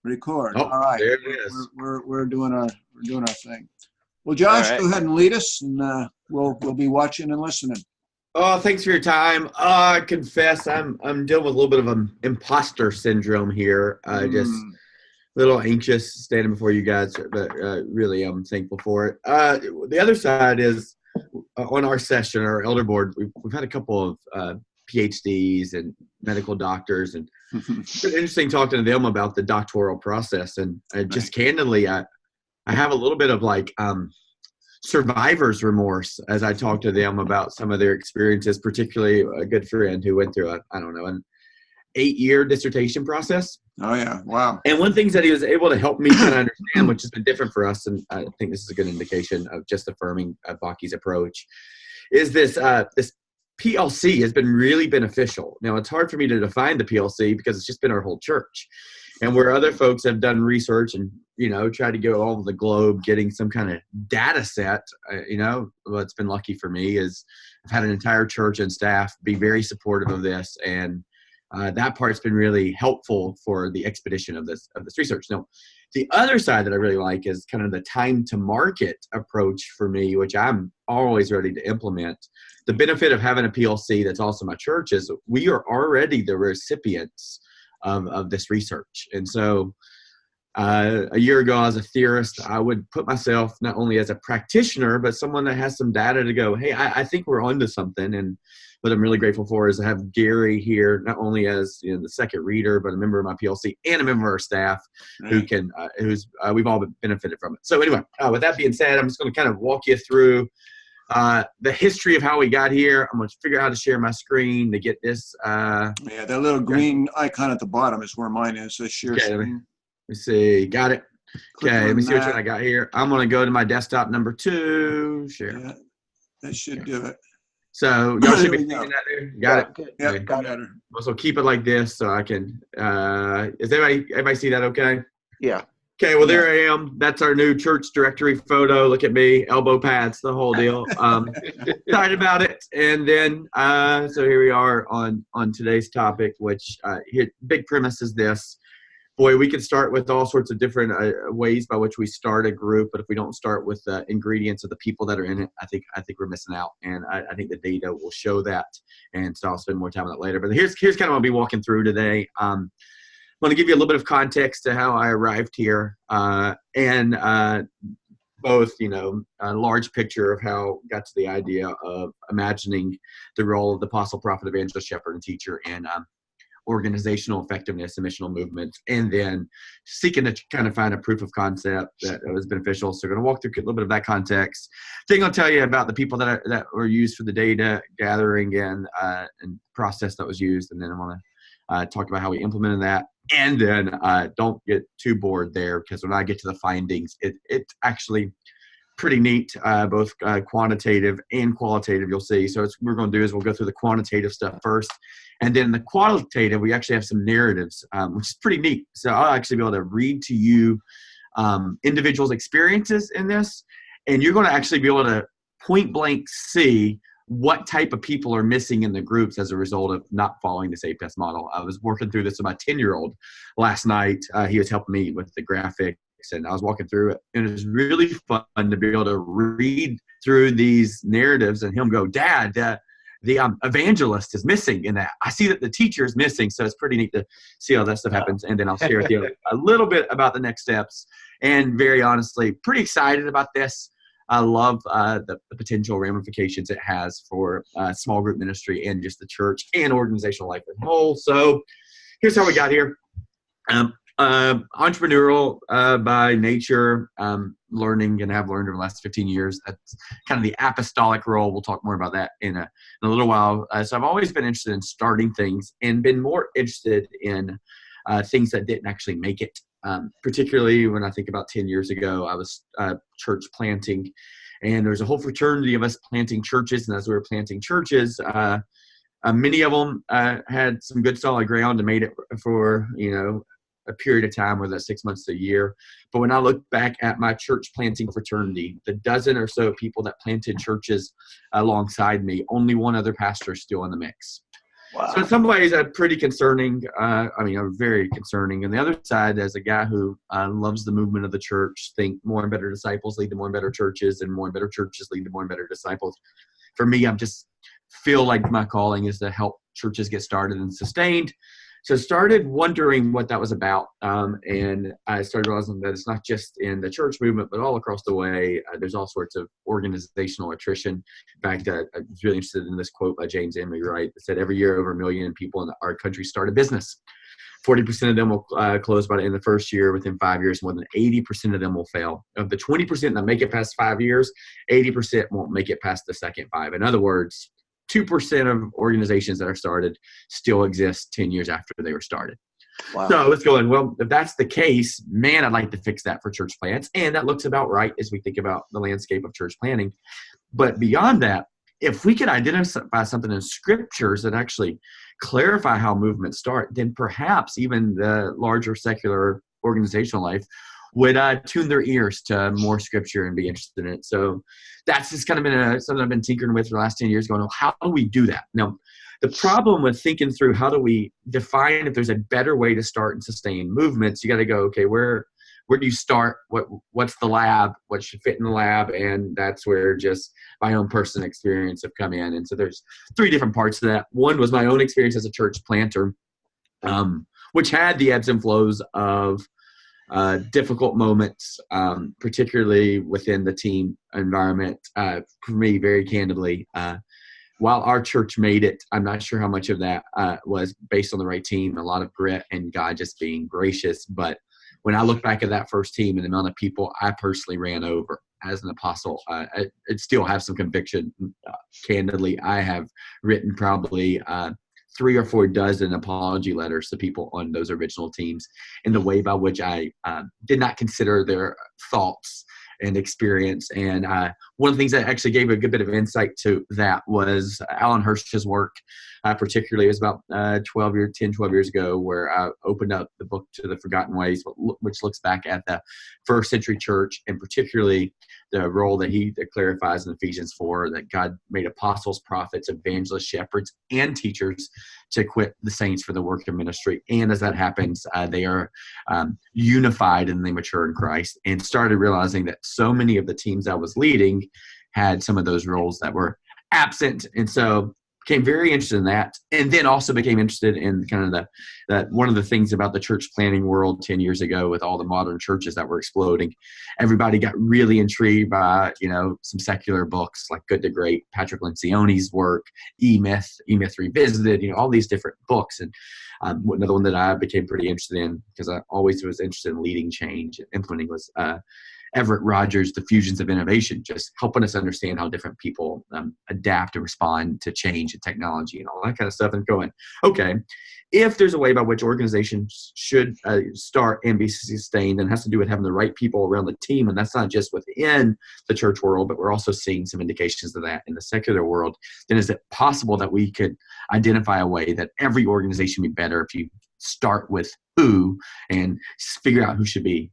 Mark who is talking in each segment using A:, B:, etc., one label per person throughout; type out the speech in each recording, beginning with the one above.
A: Record.
B: Oh,
A: All right.
B: there it is.
A: We're doing our thing. Well,
C: All
A: Josh,
C: right.
A: go ahead and lead us, and we'll be watching and listening.
B: Oh, thanks for your time. I confess I'm dealing with a little bit of an imposter syndrome here. Just a little anxious standing before you guys, but really I'm thankful for it. The other side is on our session, our elder board, we've had a couple of PhDs and medical doctors, and it's been interesting talking to them about the doctoral process. And just candidly, I have a little bit of like survivor's remorse as I talk to them about some of their experiences, particularly a good friend who went through an 8-year dissertation process.
A: Oh yeah, wow.
B: And one thing that he was able to help me kind of understand, which has been different for us, and I think this is a good indication of just affirming Baki's approach, is this PLC has been really beneficial. Now, it's hard for me to define the PLC because it's just been our whole church. And where other folks have done research and, tried to go all over the globe getting some kind of data set, what's been lucky for me is I've had an entire church and staff be very supportive of this. And that part's been really helpful for the expedition of this research. Now, the other side that I really like is kind of the time to market approach for me, which I'm always ready to implement. The benefit of having a PLC that's also my church is we are already the recipients of this research. And so a year ago, as a theorist, I would put myself not only as a practitioner, but someone that has some data to go, hey, I think we're onto something. And what I'm really grateful for is to have Gary here, not only as the second reader, but a member of my PLC and a member of our staff who can, we've all benefited from it. So anyway, with that being said, I'm just going to kind of walk you through the history of how we got here. I'm going to figure out how to share my screen to get this.
A: Yeah, that little green icon at the bottom is where mine is. So share screen.
B: Let me see. Got it.
A: Click
B: Okay, let me
A: on
B: see which
A: that.
B: one I got here. I'm going to go to my desktop number 2. Share.
A: Yeah, that should do it.
B: So y'all should be
A: There we
B: seeing
A: go.
B: that there. Got it.
C: Good.
A: Yeah,
B: Okay.
A: got it.
B: So keep it like this so I can. Is everybody see that okay?
C: Yeah.
B: Okay, well, there I am. That's our new church directory photo. Look at me, elbow pads, the whole deal. Excited about it. And then, so here we are on today's topic, which big premise is this. Boy, we could start with all sorts of different ways by which we start a group, but if we don't start with the ingredients of the people that are in it, I think we're missing out, and I think the data will show that. And so I'll spend more time on that later. But here's kind of what I'll be walking through today. I'm going to give you a little bit of context to how I arrived here, and both, a large picture of how I got to the idea of imagining the role of the apostle, prophet, evangelist, shepherd, and teacher, and organizational effectiveness and missional movements, and then seeking to kind of find a proof of concept that was beneficial. So we're going to walk through a little bit of that context. Then I'll tell you about the people that were used for the data gathering and process that was used, and then I want to talk about how we implemented that. And then don't get too bored there, because when I get to the findings, it's actually pretty neat, both quantitative and qualitative, you'll see. So what we're going to do is we'll go through the quantitative stuff first. And then the qualitative, we actually have some narratives, which is pretty neat. So I'll actually be able to read to you individuals' experiences in this. And you're going to actually be able to point blank see what type of people are missing in the groups as a result of not following this APS model. I was working through this with my 10-year-old last night. He was helping me with the graphics, and I was walking through it. And it was really fun to be able to read through these narratives and him go, Dad, the evangelist is missing in that. I see that the teacher is missing. So it's pretty neat to see how that stuff happens. And then I'll share with you a little bit about the next steps. And very honestly, pretty excited about this. I love the potential ramifications it has for small group ministry and just the church and organizational life as a whole. So here's how we got here. Entrepreneurial by nature, learning and have learned over the last 15 years. That's kind of the apostolic role. We'll talk more about that in a little while. So I've always been interested in starting things and been more interested in things that didn't actually make it. Particularly when I think about 10 years ago, I was church planting, and there's a whole fraternity of us planting churches. And as we were planting churches, many of them had some good solid ground and made it for, a period of time, whether that's 6 months to a year. But when I look back at my church planting fraternity, the dozen or so people that planted churches alongside me, only one other pastor is still in the mix. So in some ways, pretty concerning. Very concerning. And the other side, as a guy who loves the movement of the church, think more and better disciples lead to more and better churches, and more and better churches lead to more and better disciples. For me, I'm just feel like my calling is to help churches get started and sustained. So started wondering what that was about. And I started realizing that it's not just in the church movement, but all across the way. There's all sorts of organizational attrition. In fact, I was really interested in this quote by James Emery Wright that said, every year over 1 million people in our country start a business. 40% of them will close by the end of the first year. Within 5 years, more than 80% of them will fail. Of the 20% that make it past 5 years, 80% won't make it past the second 5. In other words, 2% of organizations that are started still exist 10 years after they were started. Wow. So let's go in. Well, if that's the case, man, I'd like to fix that for church plants. And that looks about right as we think about the landscape of church planting. But beyond that, if we could identify something in scriptures that actually clarify how movements start, then perhaps even the larger secular organizational life would tune their ears to more scripture and be interested in it. So that's just kind of been something I've been tinkering with for the last 10 years, going, well, how do we do that? Now, the problem with thinking through how do we define if there's a better way to start and sustain movements, you got to go, okay, where do you start? What's the lab? What should fit in the lab? And that's where just my own personal experience have come in. And so there's 3 different parts to that. One was my own experience as a church planter, which had the ebbs and flows of difficult moments, particularly within the team environment. For me, very candidly, while our church made it, I'm not sure how much of that was based on the right team, a lot of grit and God just being gracious. But when I look back at that first team and the amount of people I personally ran over as an apostle, I still have some conviction. Candidly, I have written probably 3 or 4 dozen apology letters to people on those original teams in the way by which I did not consider their thoughts and experience. And one of the things that actually gave a good bit of insight to that was Alan Hirsch's work. Particularly, it was about 10, 12 years ago, where I opened up the book To the Forgotten Ways, which looks back at the first century church, and particularly the role that that clarifies in Ephesians 4, that God made apostles, prophets, evangelists, shepherds, and teachers to equip the saints for the work of ministry. And as that happens, they are unified and they mature in Christ, and started realizing that so many of the teams I was leading had some of those roles that were absent. And so became very interested in that, and then also became interested in kind of that one of the things about the church planning world 10 years ago with all the modern churches that were exploding. Everybody got really intrigued by, some secular books like Good to Great, Patrick Lencioni's work, E-Myth Revisited, all these different books. And another one that I became pretty interested in, because I always was interested in leading change and implementing, was Everett Rogers' Diffusions of Innovation, just helping us understand how different people adapt and respond to change and technology and all that kind of stuff, and going, okay, if there's a way by which organizations should start and be sustained, and it has to do with having the right people around the team, and that's not just within the church world, but we're also seeing some indications of that in the secular world, then is it possible that we could identify a way that every organization would be better if you start with who and figure out who should be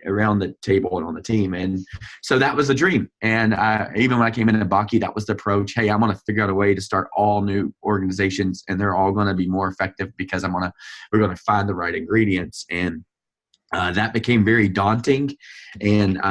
B: around the table and on the team? And so that was the dream. And even when I came into Baki, that was the approach. Hey, I'm going to figure out a way to start all new organizations, and they're all going to be more effective because we're going to find the right ingredients. And that became very daunting. And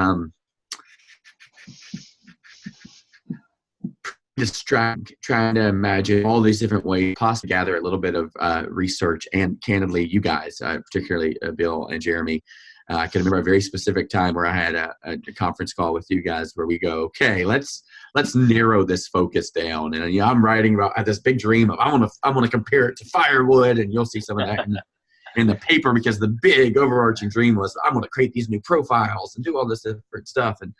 B: just trying to imagine all these different ways, possibly gather a little bit of research. And candidly, you guys, particularly Bill and Jeremy, I can remember a very specific time where I had a conference call with you guys where we go, okay, let's narrow this focus down. And I'm writing about, I have this big dream of I want to compare it to firewood, and you'll see some of that in the paper, because the big overarching dream was I'm going to create these new profiles and do all this different stuff. And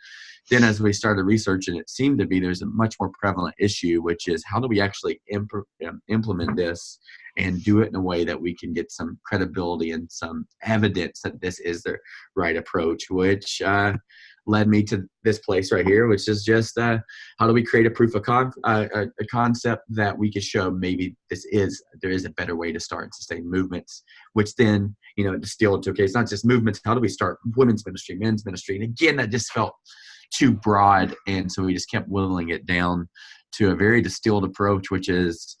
B: then as we started researching, it seemed to be there's a much more prevalent issue, which is how do we actually implement this and do it in a way that we can get some credibility and some evidence that this is the right approach, which led me to this place right here, which is just how do we create a proof of a concept that we could show maybe there is a better way to start and sustain movements, which then, distilled to, okay, it's not just movements. How do we start women's ministry, men's ministry? And again, that just felt too broad. And so we just kept whittling it down to a very distilled approach, which is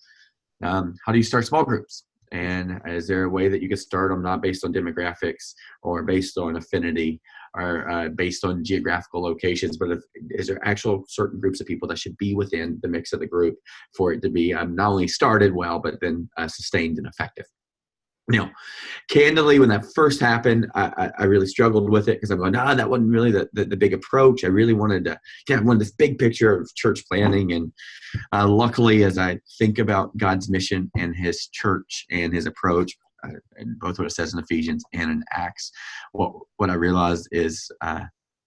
B: how do you start small groups? And is there a way that you could start them not based on demographics or based on affinity or based on geographical locations, but is there actual certain groups of people that should be within the mix of the group for it to be not only started well, but then sustained and effective? Now, candidly, when that first happened, I really struggled with it because I'm going, that wasn't really the big approach. I really wanted to get this big picture of church planning. And luckily, as I think about God's mission and his church and his approach, and both what it says in Ephesians and in Acts, what I realized is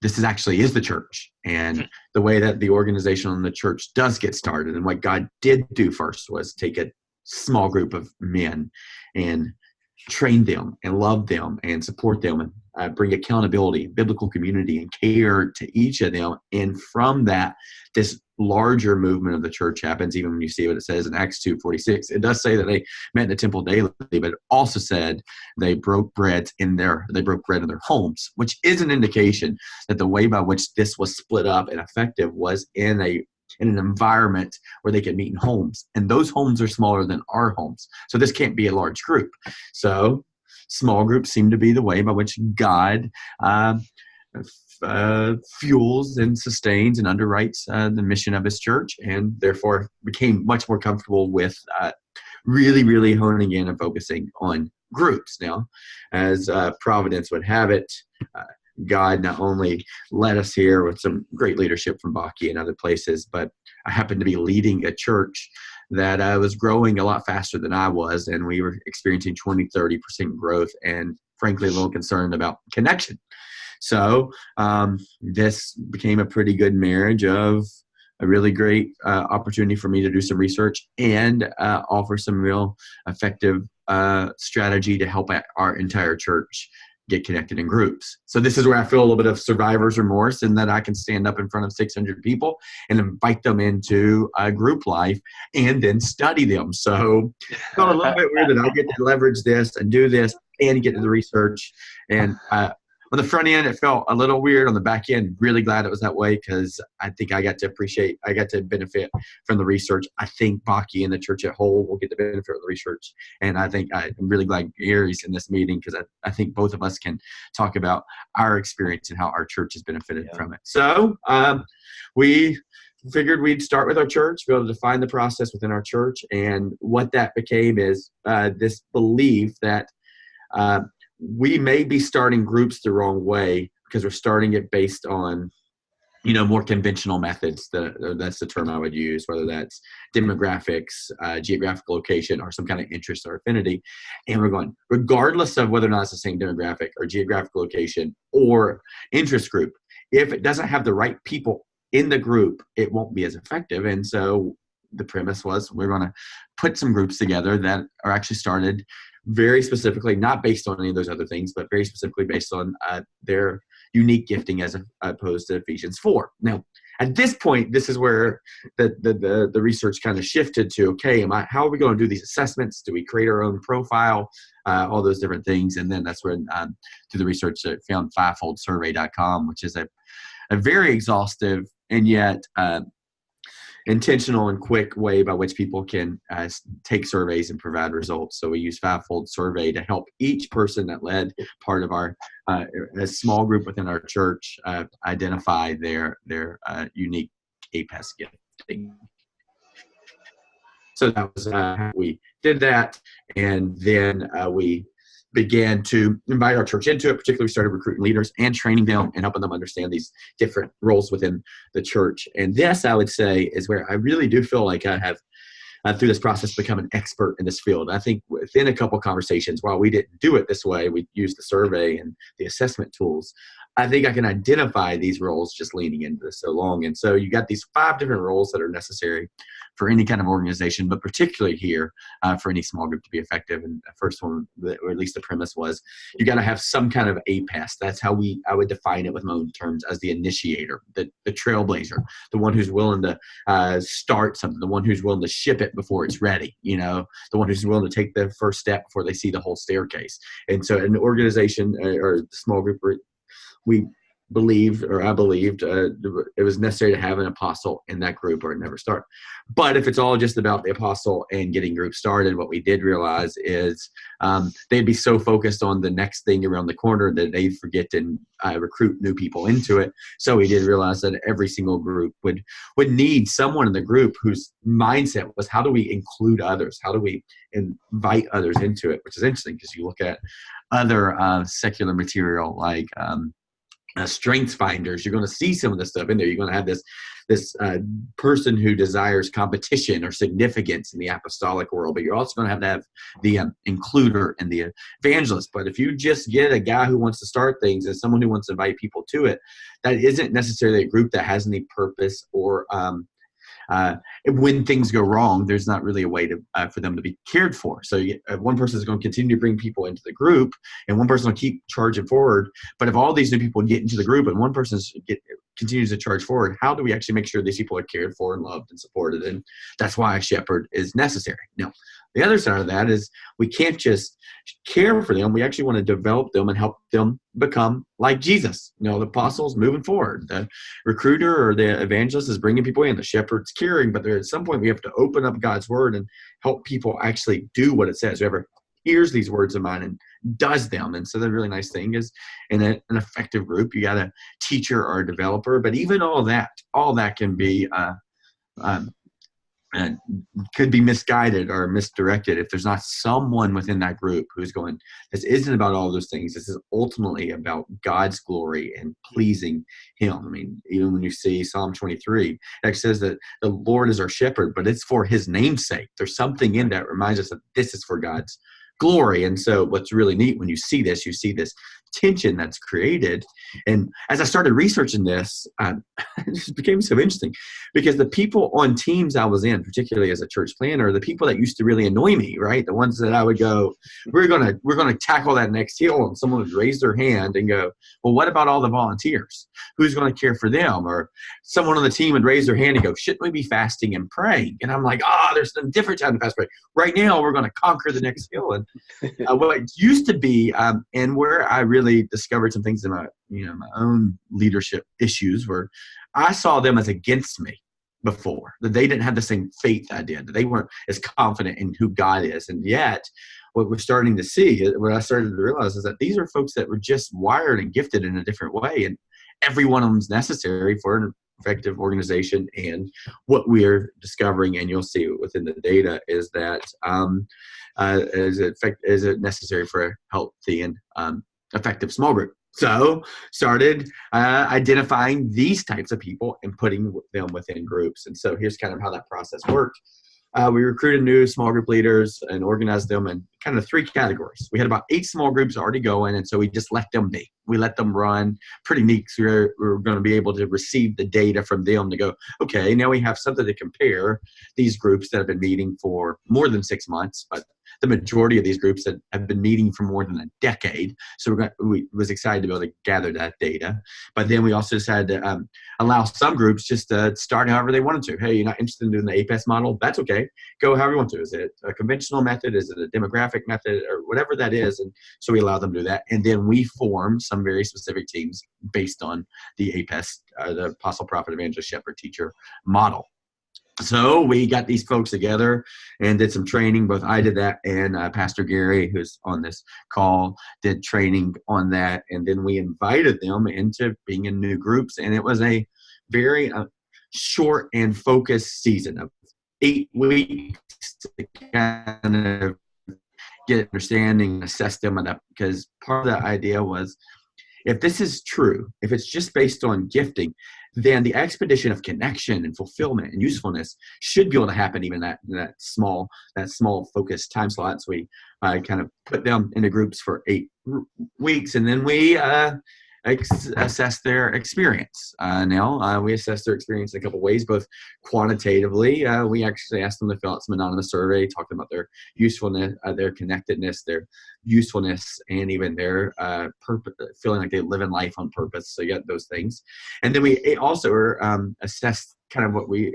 B: this is the church. And the way that the organization in the church does get started, and what God did do first was take a small group of men and train them and love them and support them and bring accountability, biblical community, and care to each of them. And from that, this larger movement of the church happens. Even when you see what it says in Acts 2:46, it does say that they met in the temple daily, but it also said they broke bread in their homes, which is an indication that the way by which this was split up and effective was in an environment where they could meet in homes. And those homes are smaller than our homes. So this can't be a large group. So small groups seem to be the way by which God fuels and sustains and underwrites the mission of his church, and therefore became much more comfortable with really, really honing in and focusing on groups. Now, as Providence would have it, God not only led us here with some great leadership from Baki and other places, but I happened to be leading a church that was growing a lot faster than I was, and we were experiencing 20-30% growth, and frankly a little concerned about connection. So this became a pretty good marriage of a really great opportunity for me to do some research and offer some real effective strategy to help our entire church get connected in groups. So this is where I feel a little bit of survivor's remorse, in that I can stand up in front of 600 people and invite them into a group life and then study them. So it felt a little bit weird that I get to leverage this and do this and get to the research. And on the front end, it felt a little weird. On the back end, really glad it was that way, because I think I got to benefit from the research. I think Baki and the church at whole will get the benefit of the research. And I think I'm really glad Gary's in this meeting, because I think both of us can talk about our experience and how our church has benefited from it. So we figured we'd start with our church, be able to define the process within our church. And what that became is this belief that we may be starting groups the wrong way, because we're starting it based on, more conventional methods. That's the term I would use, whether that's demographics, geographical location, or some kind of interest or affinity. And we're going, regardless of whether or not it's the same demographic or geographical location or interest group, if it doesn't have the right people in the group, it won't be as effective. And so the premise was, we're going to put some groups together that are actually started very specifically, not based on any of those other things, but very specifically based on their unique gifting, as opposed to Ephesians 4. Now, at this point, this is where the research kind of shifted to, okay, how are we going to do these assessments? Do we create our own profile? All those different things. And then that's when, through the research, I found fivefoldsurvey.com, which is a very exhaustive and yet intentional and quick way by which people can take surveys and provide results. So we use Fivefold Survey to help each person that led part of our a small group within our church identify their unique APES gifting. So that was how we did that, and then we began to invite our church into it. Particularly, we started recruiting leaders and training them and helping them understand these different roles within the church. And this, I would say, is where I really do feel like I have, through this process, become an expert in this field. I think within a couple conversations, while we didn't do it this way, we used the survey and the assessment tools, I think I can identify these roles just leaning into this so long. And so you got these 5 different roles that are necessary for any kind of organization, but particularly here for any small group to be effective. And the first one, or at least the premise, was you got to have some kind of APES. That's how I would define it with my own terms, as the initiator, the trailblazer, the one who's willing to start something, the one who's willing to ship it before it's ready, the one who's willing to take the first step before they see the whole staircase. And so an organization or small group, we believed, or I believed, it was necessary to have an apostle in that group or it never start. But if it's all just about the apostle and getting groups started, what we did realize is they'd be so focused on the next thing around the corner that they'd forget to recruit new people into it. So we did realize that every single group would need someone in the group whose mindset was, how do we include others? How do we invite others into it? Which is interesting because you look at other secular material like strengths finders, you're going to see some of this stuff in there. You're going to have this person who desires competition or significance in the apostolic world, but you're also going to have the includer and the evangelist. But if you just get a guy who wants to start things and someone who wants to invite people to it, that isn't necessarily a group that has any purpose or when things go wrong, there's not really a way to for them to be cared for. So one person is going to continue to bring people into the group, and one person will keep charging forward. But if all these new people get into the group and one person continues to charge forward, how do we actually make sure these people are cared for and loved and supported? And that's why a shepherd is necessary. Now, the other side of that is we can't just care for them. We actually want to develop them and help them become like Jesus. The apostles moving forward. The recruiter or the evangelist is bringing people in. The shepherd's caring, but at some point we have to open up God's word and help people actually do what it says. Whoever hears these words of mine and does them. And so the really nice thing is in an effective group, you got a teacher or a developer, but even all that can be could be misguided or misdirected if there's not someone within that group who's going, this isn't about all those things. This is ultimately about God's glory and pleasing him. I mean, even when you see Psalm 23, it says that the Lord is our shepherd, but it's for his name's sake. There's something in that reminds us that this is for God's glory. And so what's really neat when you see this tension that's created. And as I started researching this, it just became so interesting because the people on teams I was in, particularly as a church planner, the people that used to really annoy me, right? The ones that I would go, we're going to tackle that next hill. And someone would raise their hand and go, well, what about all the volunteers? Who's going to care for them? Or someone on the team would raise their hand and go, shouldn't we be fasting and praying? And I'm like, there's a different time to fast and pray. Right now, we're going to conquer the next hill. And what it used to be, and where I really discovered some things in my own leadership issues, where I saw them as against me before, that they didn't have the same faith I did, that they weren't as confident in who God is. And yet what we're starting to see, what I started to realize, is that these are folks that were just wired and gifted in a different way, and every one of them is necessary for an effective organization. And what we're discovering, and you'll see within the data, is that is it necessary for a healthy and effective small group. So started identifying these types of people and putting them within groups. And so here's kind of how that process worked. We recruited new small group leaders and organized them in kind of 3 categories. We had about 8 small groups already going, and so we just let them be. We let them run. Pretty neat. So we're going to be able to receive the data from them to go, okay, now we have something to compare these groups that have been meeting for more than 6 months, but the majority of these groups that have been meeting for more than a decade. So we was excited to be able to gather that data. But then we also decided to allow some groups just to start however they wanted to. Hey, you're not interested in doing the APES model? That's okay. Go however you want to. Is it a conventional method? Is it a demographic method? Or whatever that is. And so we allow them to do that. And then we form some very specific teams based on the APES, the Apostle, Prophet, Evangelist, Shepherd, Teacher model. So we got these folks together and did some training. Both I did that, and Pastor Gary, who's on this call, did training on that. And then we invited them into being in new groups. And it was a very short and focused season of 8 weeks to kind of get understanding, assess them, because part of the idea was, if this is true, if it's just based on gifting, then the expedition of connection and fulfillment and usefulness should be able to happen even in that small focused time slot. So we kind of put them into groups for 8 weeks, and then we assess their experience. We assess their experience in a couple ways, both quantitatively. We actually asked them to fill out some anonymous survey, talking about their usefulness, their connectedness, their usefulness, and even their purpose, feeling like they live in life on purpose. So you got those things. And then we also assessed kind of what we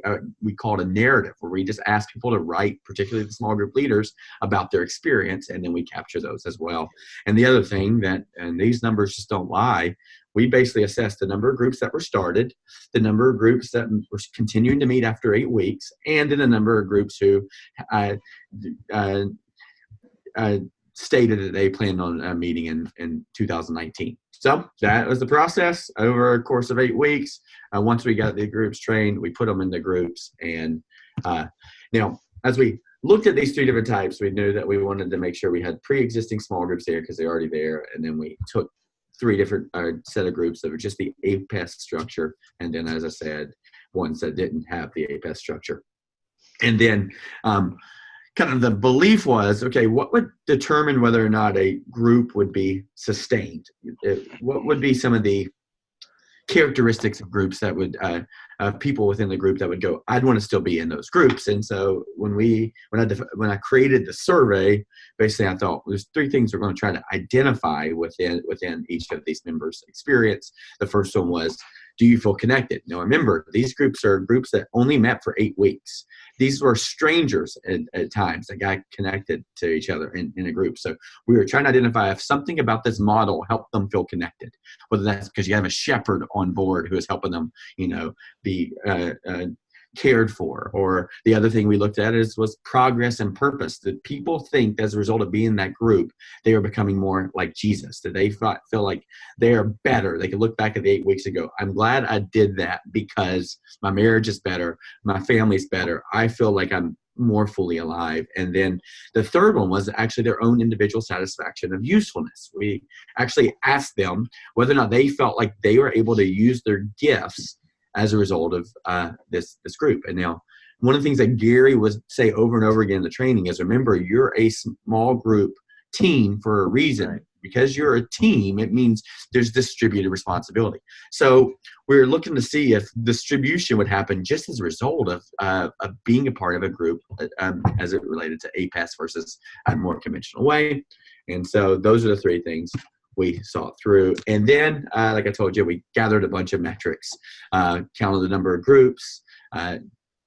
B: called a narrative, where we just ask people to write, particularly the small group leaders, about their experience, and then we capture those as well. And the other thing and these numbers just don't lie, we basically assessed the number of groups that were started, the number of groups that were continuing to meet after 8 weeks, and then the number of groups who uh, uh, stated that they planned on meeting in 2019. So that was the process over a course of 8 weeks. Once we got the groups trained, we put them in the groups. And now, as we looked at these 3 different types, we knew that we wanted to make sure we had pre-existing small groups there because they're already there. And then we took 3 different set of groups that were just the APES structure. And then, as I said, ones that didn't have the APES structure. And then kind of the belief was, okay, what would determine whether or not a group would be sustained? What would be some of the characteristics of groups that would, people within the group that would go, I'd want to still be in those groups. And so when I created the survey, basically I thought there's 3 things we're going to try to identify within each of these members' experience. The first one was, do you feel connected? Now remember, these groups are groups that only met for 8 weeks. These were strangers at times that got connected to each other in a group. So we were trying to identify if something about this model helped them feel connected, whether that's because you have a shepherd on board who is helping them, be cared for. Or the other thing we looked at was progress and purpose. That people think as a result of being in that group, they are becoming more like Jesus, that they feel like they are better. They can look back at the 8 weeks and go, I'm glad I did that because my marriage is better, my family's better, I feel like I'm more fully alive. And then the third one was actually their own individual satisfaction of usefulness. We actually asked them whether or not they felt like they were able to use their gifts as a result of this group. And now, one of the things that Gary would say over and over again in the training is, remember, you're a small group team for a reason. Right. Because you're a team, it means there's distributed responsibility. So we're looking to see if distribution would happen just as a result of being a part of a group as it related to APES versus a more conventional way. And so those are the 3 things we saw it through. And then, like I told you, we gathered a bunch of metrics, counted the number of groups,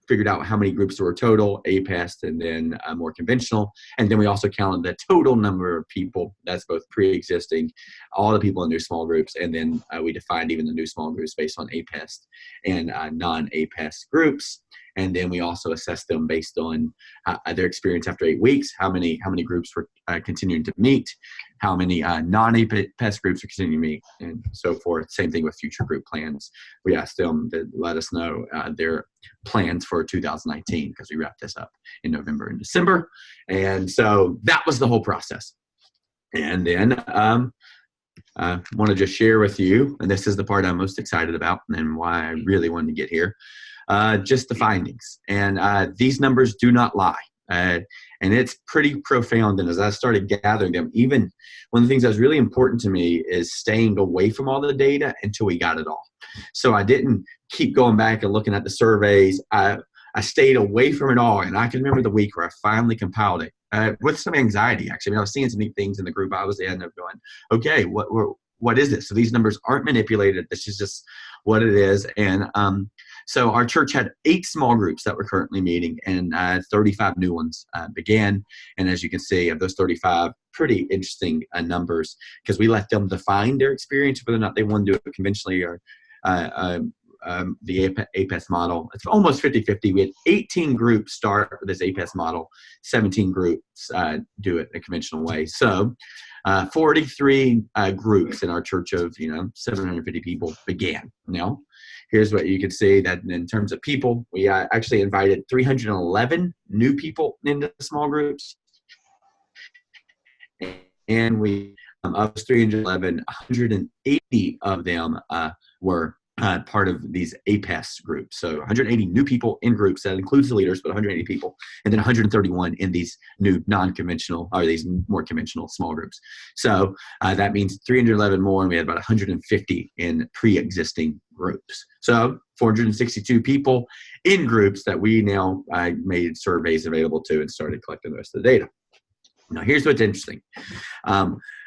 B: figured out how many groups there were total, APES, and then more conventional. And then we also counted the total number of people, that's both pre-existing, all the people in new small groups, and then we defined even the new small groups based on APES and non-APES groups. And then we also assessed them based on their experience after 8 weeks, how many groups were continuing to meet, how many non-APES groups are continuing to meet, and so forth. Same thing with future group plans. We asked them to let us know their plans for 2019 because we wrapped this up in November and December. And so that was the whole process. And then I want to just share with you, and this is the part I'm most excited about and why I really wanted to get here, just the findings. And these numbers do not lie. And it's pretty profound. And as I started gathering them, even one of the things that was really important to me is staying away from all the data until we got it all. So I didn't keep going back and looking at the surveys. I stayed away from it all. And I can remember the week where I finally compiled it with some anxiety, actually. I mean, I was seeing some neat things in the group I was in of going, okay, what is this? So these numbers aren't manipulated. This is just what it is. And so our church had 8 small groups that were currently meeting, and 35 new ones began. And as you can see, of those 35, pretty interesting numbers, because we let them define their experience, whether or not they want to do it conventionally or the APES model. It's almost 50-50. We had 18 groups start with this APES model, 17 groups do it a conventional way. So 43 groups in our church of 750 people began. Now, here's what you can see, that in terms of people, we actually invited 311 new people into small groups. And we, of those 311, 180 of them were part of these APES groups. So 180 new people in groups. That includes the leaders, but 180 people. And then 131 in these new non-conventional, or these more conventional small groups. So that means 311 more, and we had about 150 in pre-existing groups. So 462 people in groups that we now made surveys available to and started collecting the rest of the data. Now, here's what's interesting.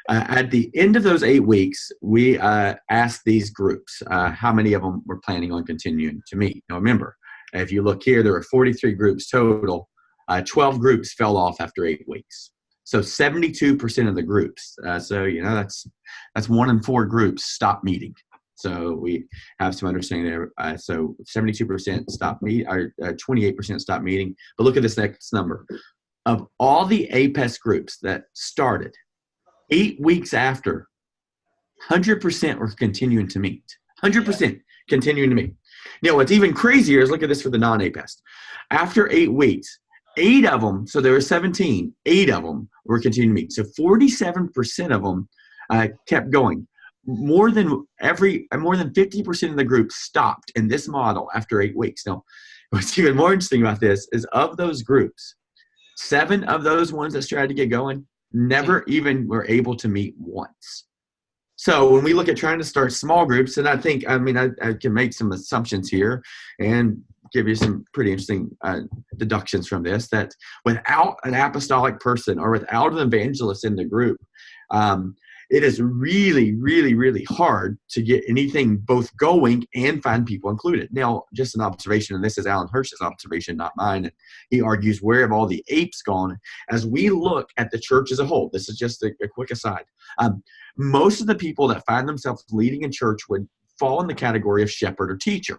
B: At the end of those 8 weeks, we asked these groups how many of them were planning on continuing to meet. Now, remember, if you look here, there were 43 groups total. 12 groups fell off after 8 weeks. So 72% of the groups. So, that's 1 in 4 groups stopped meeting. So we have some understanding there. So 72% stopped meet, or 28% stopped meeting. But look at this next number. Of all the APES groups that started, 8 weeks after, 100% were continuing to meet. 100% continuing to meet. Now, what's even crazier is look at this for the non-APES. After 8 weeks, 8 of them, so there were 17, 8 of them were continuing to meet. So 47% of them kept going. More than 50% of the group stopped in this model after 8 weeks. Now, what's even more interesting about this is of those groups, 7 of those ones that tried to get going never even were able to meet once. So when we look at trying to start small groups, and I can make some assumptions here and give you some pretty interesting deductions from this, that without an apostolic person or without an evangelist in the group, it is really, really, really hard to get anything both going and find people included. Now, just an observation, and this is Alan Hirsch's observation, not mine. And he argues, where have all the apes gone? As we look at the church as a whole, this is just a quick aside. Most of the people that find themselves leading in church would fall in the category of shepherd or teacher.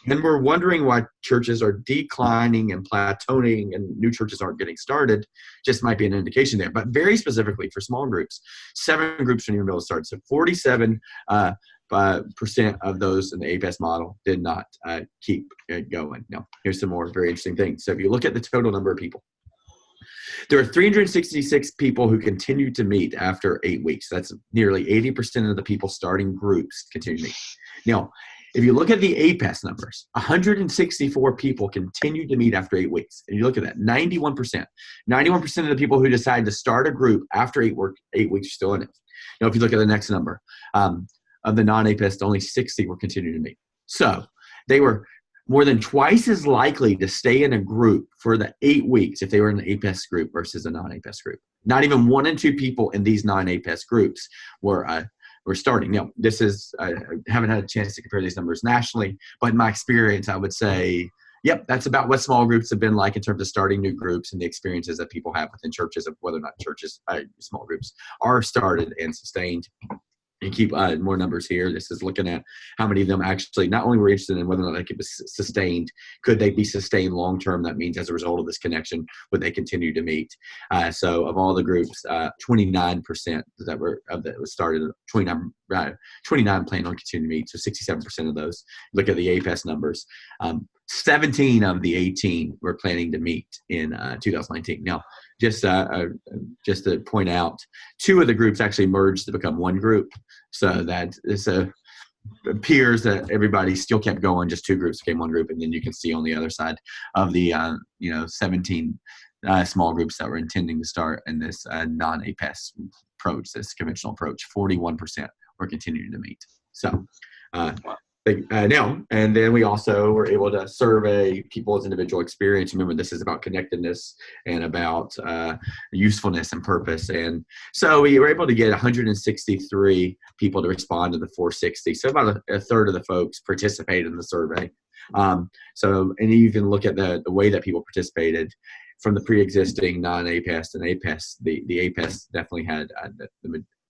B: And we're wondering why churches are declining and plateauing and new churches aren't getting started. Just might be an indication there. But very specifically for small groups, 7 groups wouldn't even be able to start. So 47% of those in the APES model did not keep going. Now, here's some more very interesting things. So if you look at the total number of people, there are 366 people who continued to meet after 8 weeks. That's nearly 80% of the people starting groups continue to meet. Now, if you look at the APES numbers, 164 people continued to meet after 8 weeks. And you look at that, 91%. 91% of the people who decided to start a group after 8 weeks are still in it. Now, if you look at the next number, of the non-APES, only 60 were continuing to meet. So they were more than twice as likely to stay in a group for the 8 weeks if they were in an APES group versus a non-APES group. Not even 1 in 2 people in these non-APES groups were starting. Now, this is, I haven't had a chance to compare these numbers nationally, but in my experience, I would say, yep, that's about what small groups have been like in terms of starting new groups and the experiences that people have within churches of whether or not churches, small groups are started and sustained. And keep more numbers here. This is looking at how many of them actually not only were interested in whether or not they could be sustained, could they be sustained long term? That means as a result of this connection, would they continue to meet? So of all the groups, 29% that was started, 29 plan on continuing to meet. So 67% of those. Look at the APES numbers. 17 of the 18 were planning to meet in 2019. Now, just to point out, 2 of the groups actually merged to become one group. So that appears that everybody still kept going. Just 2 groups became one group, and then you can see on the other side of the 17 small groups that were intending to start in this non-APES approach, this conventional approach. 41% were continuing to meet. So. Now, and then we also were able to survey people's individual experience. Remember, this is about connectedness and about usefulness and purpose. And so we were able to get 163 people to respond to the 460. So about a third of the folks participated in the survey. And you can look at the way that people participated from the pre-existing non-APES and APES. The APES definitely had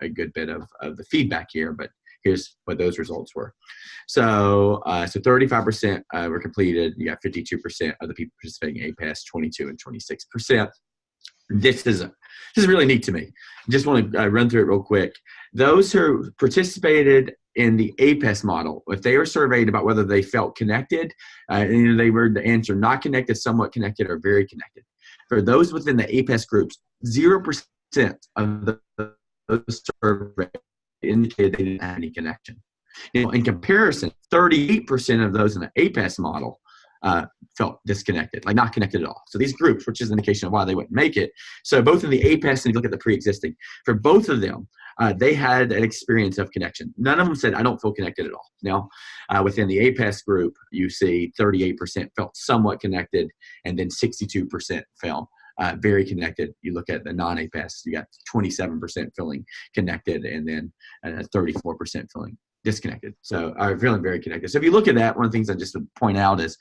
B: a good bit of the feedback here, but here's what those results were. So 35% were completed. You got 52% of the people participating in APES, 22 and 26%. This is really neat to me. Just want to run through it real quick. Those who participated in the APES model, if they were surveyed about whether they felt connected, and they were the answer not connected, somewhat connected, or very connected. For those within the APES groups, 0% of those surveyed indicated they didn't have any connection. In comparison, 38% of those in the APES model felt disconnected, like not connected at all. So these groups, which is an indication of why they wouldn't make it. So both in the APES and you look at the pre-existing, for both of them, they had an experience of connection. None of them said, I don't feel connected at all. Now, within the APES group, you see 38% felt somewhat connected, and then 62% felt very connected. You look at the non-APES, you got 27% feeling connected, and then 34% feeling disconnected. So feeling very connected. So if you look at that, one of the things I just would point out is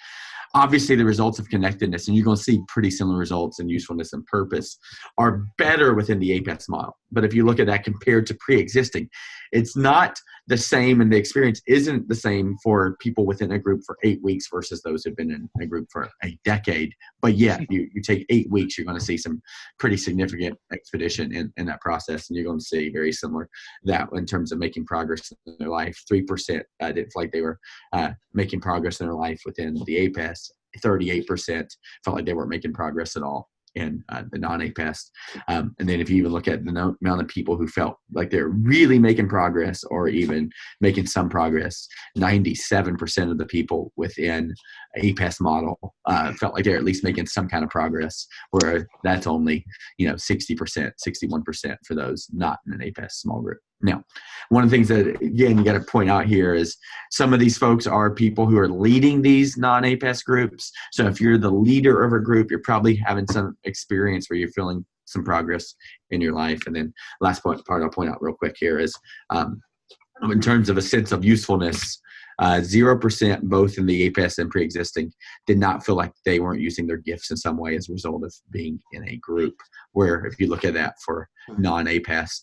B: Obviously, the results of connectedness, and you're going to see pretty similar results in usefulness and purpose, are better within the APES model. But if you look at that compared to pre-existing, it's not the same, and the experience isn't the same for people within a group for 8 weeks versus those who've been in a group for a decade. But yet, you take 8 weeks, you're going to see some pretty significant expedition in that process, and you're going to see very similar that in terms of making progress in their life. 3% didn't feel like they were making progress in their life within the APES. 38% felt like they weren't making progress at all in the non-APES. And then if you even look at the amount of people who felt like they're really making progress or even making some progress, 97% of the people within APES model felt like they're at least making some kind of progress, where that's only 60%, 61% for those not in an APES small group. Now, one of the things that, again, you got to point out here is some of these folks are people who are leading these non-APES groups. So if you're the leader of a group, you're probably having some experience where you're feeling some progress in your life. And then last part I'll point out real quick here is in terms of a sense of usefulness, 0% both in the APES and pre-existing did not feel like they weren't using their gifts in some way as a result of being in a group. Where if you look at that for non-APES,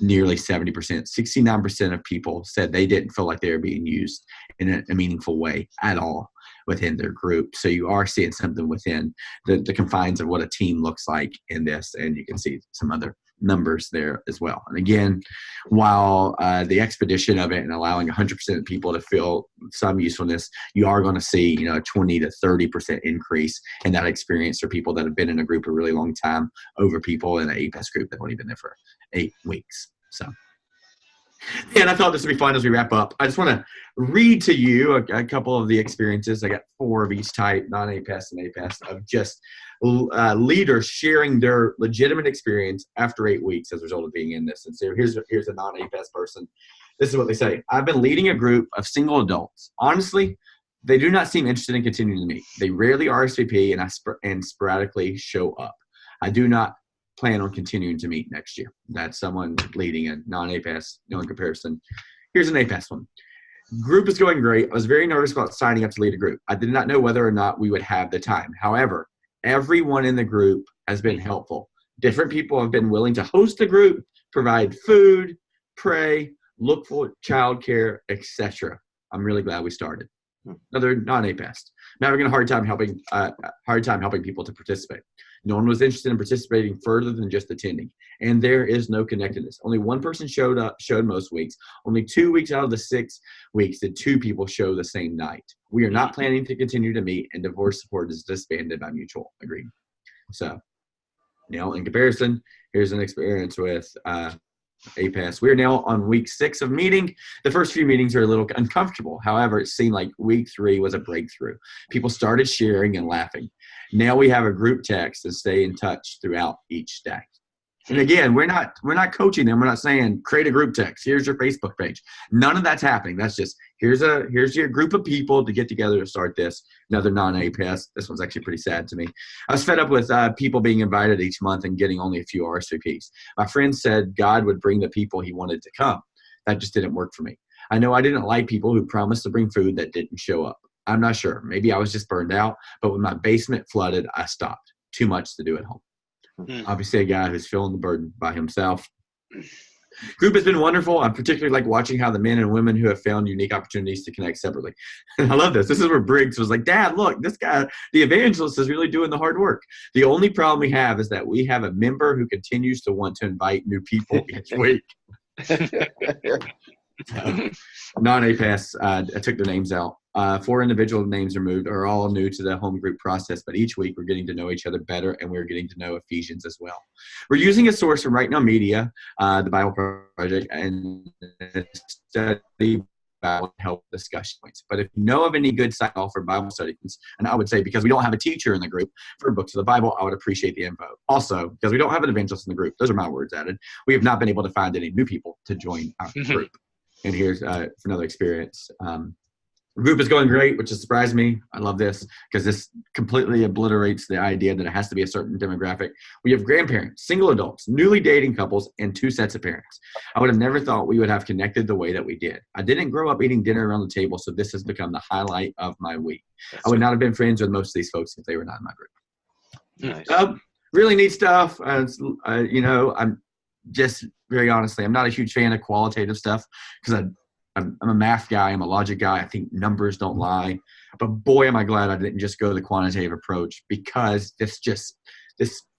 B: nearly 70%, 69% of people said they didn't feel like they were being used in a meaningful way at all within their group. So you are seeing something within the confines of what a team looks like in this, and you can see some other numbers there as well. And again, while the expedition of it and allowing 100% of people to feel some usefulness, you are going to see a 20 to 30% increase in that experience for people that have been in a group a really long time over people in an APES group that have only been there for 8 weeks. So, and I thought this would be fun as we wrap up. I just want to read to you a couple of the experiences. I got 4 of each type, non-APES and APES, of just leaders sharing their legitimate experience after 8 weeks as a result of being in this. And so here's a non-APES person. This is what they say. I've been leading a group of single adults. Honestly, they do not seem interested in continuing to meet. They rarely RSVP and sporadically show up. I do not plan on continuing to meet next year. That's someone leading a non-APES, in comparison. Here's an APES one. Group is going great. I was very nervous about signing up to lead a group. I did not know whether or not we would have the time. However, everyone in the group has been helpful. Different people have been willing to host the group, provide food, pray, look for childcare, etc. I'm really glad we started. Another non-APES. I'm having a hard time helping people to participate. No one was interested in participating further than just attending, and there is no connectedness. Only one person showed most weeks. Only 2 weeks out of the 6 weeks did 2 people show the same night. We are not planning to continue to meet, and divorce support is disbanded by mutual agreement. So, in comparison, here's an experience with APES. We are now on week 6 of meeting. The first few meetings are a little uncomfortable. However, it seemed like week 3 was a breakthrough. People started sharing and laughing. Now we have a group text and stay in touch throughout each day. And again, we're not coaching them. We're not saying create a group text. Here's your Facebook page. None of that's happening. That's just here's your group of people to get together to start this. Another non-APES. This one's actually pretty sad to me. I was fed up with people being invited each month and getting only a few RSVPs. My friend said God would bring the people he wanted to come. That just didn't work for me. I know I didn't like people who promised to bring food that didn't show up. I'm not sure. Maybe I was just burned out. But when my basement flooded, I stopped. Too much to do at home. Obviously a guy who's feeling the burden by himself. Group has been wonderful. I particularly like watching how the men and women who have found unique opportunities to connect separately. And I love this. This is where Briggs was like, Dad, look, this guy, the evangelist, is really doing the hard work. The only problem we have is that we have a member who continues to want to invite new people each week. Non-APES, I took their names out. 4 individual names removed are all new to the home group process, but each week we're getting to know each other better, and we're getting to know Ephesians as well. We're using a source from Right Now Media, the Bible Project, and study Bible help discussion points. But if you know of any good site for Bible studies, and I would say because we don't have a teacher in the group for books of the Bible, I would appreciate the info. Also, because we don't have an evangelist in the group, those are my words added, we have not been able to find any new people to join our group. And here's for another experience. Group is going great, which has surprised me. I love this because this completely obliterates the idea that it has to be a certain demographic. We have grandparents, single adults, newly dating couples, and 2 sets of parents. I would have never thought we would have connected the way that we did. I didn't grow up eating dinner around the table, so this has become the highlight of my week. I would not have been friends with most of these folks if they were not in my group.
C: Nice.
B: Really neat stuff. I'm just very honestly, I'm not a huge fan of qualitative stuff because I'm a math guy. I'm a logic guy. I think numbers don't lie. But boy, am I glad I didn't just go the quantitative approach because this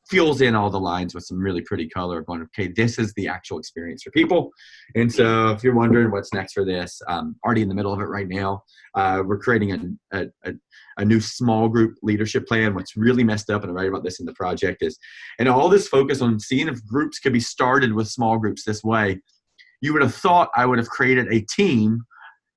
B: fills in all the lines with some really pretty color of going, okay, this is the actual experience for people. And so if you're wondering what's next for this, I'm already in the middle of it right now. We're creating a new small group leadership plan. What's really messed up, and I write about this in the project, is, and all this focus on seeing if groups could be started with small groups this way, you would have thought I would have created a team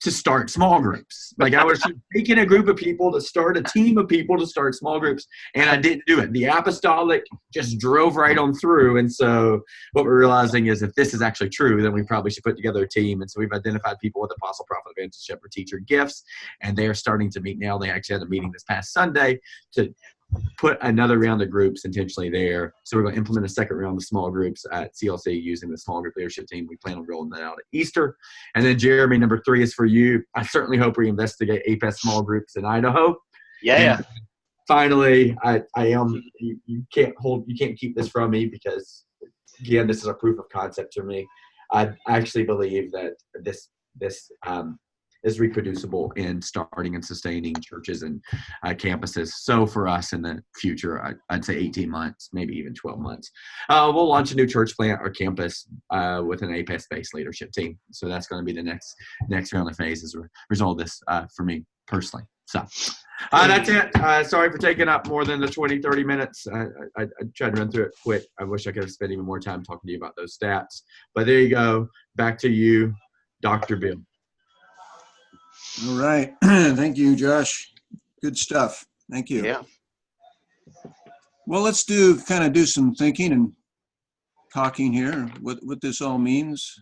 B: to start small groups. Like I was taking a group of people to start a team of people to start small groups, and I didn't do it. The apostolic just drove right on through. And so what we're realizing is if this is actually true, then we probably should put together a team. And so we've identified people with apostle, prophet, evangelist, shepherd, teacher gifts, and they are starting to meet now. They actually had a meeting this past Sunday to put another round of groups intentionally there. So we're going to implement a second round of small groups at CLC using the small group leadership team. We plan on rolling that out at Easter. And then Jeremy, number 3 is for you. I certainly hope we investigate APES small groups in Idaho.
C: Yeah.
B: And finally, you can't keep this from me because again, this is a proof of concept for me. I actually believe that this is reproducible in starting and sustaining churches and campuses. So for us in the future, I'd say 18 months, maybe even 12 months, we'll launch a new church plant or campus with an APES-based leadership team. So that's going to be the next round of phases as a result of this for me personally. So that's it. Sorry for taking up more than the 20, 30 minutes. I tried to run through it quick. I wish I could have spent even more time talking to you about those stats. But there you go. Back to you, Dr. Bill.
A: All right. Thank you, Josh. Good stuff. Thank you.
C: Yeah.
A: Well, let's do some thinking and talking here, what this all means,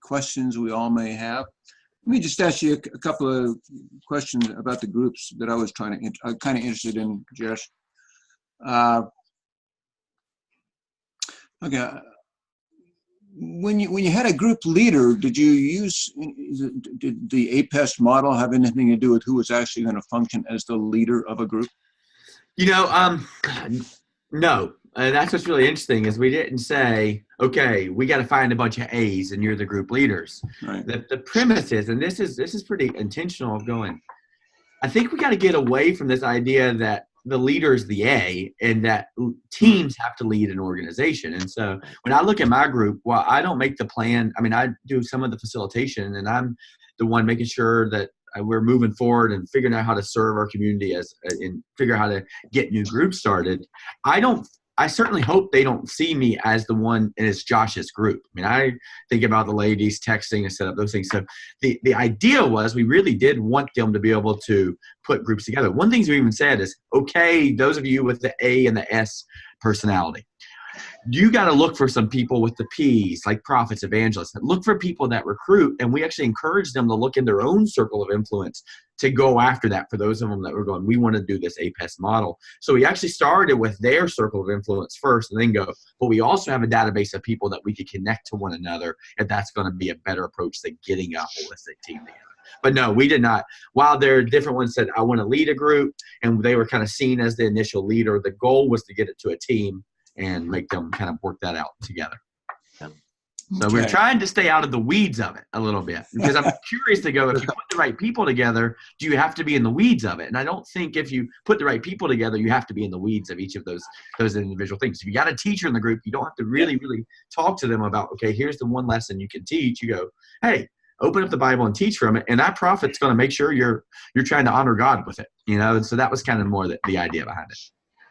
A: questions we all may have. Let me just ask you a couple of questions about the groups that I was kind of interested in, Josh. Okay. When you had a group leader, did the APES model have anything to do with who was actually going to function as the leader of a group?
B: No. That's what's really interesting is we didn't say, okay, we got to find a bunch of A's and you're the group leaders.
A: Right.
B: The premise is, and this is pretty intentional of going, I think we got to get away from this idea that the leader is the A and that teams have to lead an organization. And so when I look at my group, well, I don't make the plan. I mean, I do some of the facilitation and I'm the one making sure that we're moving forward and figuring out how to serve our community and figure out how to get new groups started. I certainly hope they don't see me as the one and it's Josh's group. I mean, I think about the ladies texting and set up those things. So the idea was we really did want them to be able to put groups together. One thing we even said is, okay, those of you with the A and the S personality, you got to look for some people with the P's, like prophets, evangelists. Look for people that recruit, and we actually encourage them to look in their own circle of influence to go after that. For those of them that were going, we want to do this APES model. So we actually started with their circle of influence first and then go, but we also have a database of people that we could connect to one another, and that's going to be a better approach than getting a holistic team together. But no, we did not. While there are different ones said, I want to lead a group, and they were kind of seen as the initial leader, the goal was to get it to a team and make them kind of work that out together. So we're trying to stay out of the weeds of it a little bit because I'm curious to go, if you put the right people together, do you have to be in the weeds of it? And I don't think if you put the right people together, you have to be in the weeds of each of those individual things. If you got a teacher in the group, you don't have to really talk to them about, okay, here's the one lesson you can teach. You go, hey, open up the Bible and teach from it. And that prophet's going to make sure you're trying to honor God with it, And so that was kind of more the idea behind it.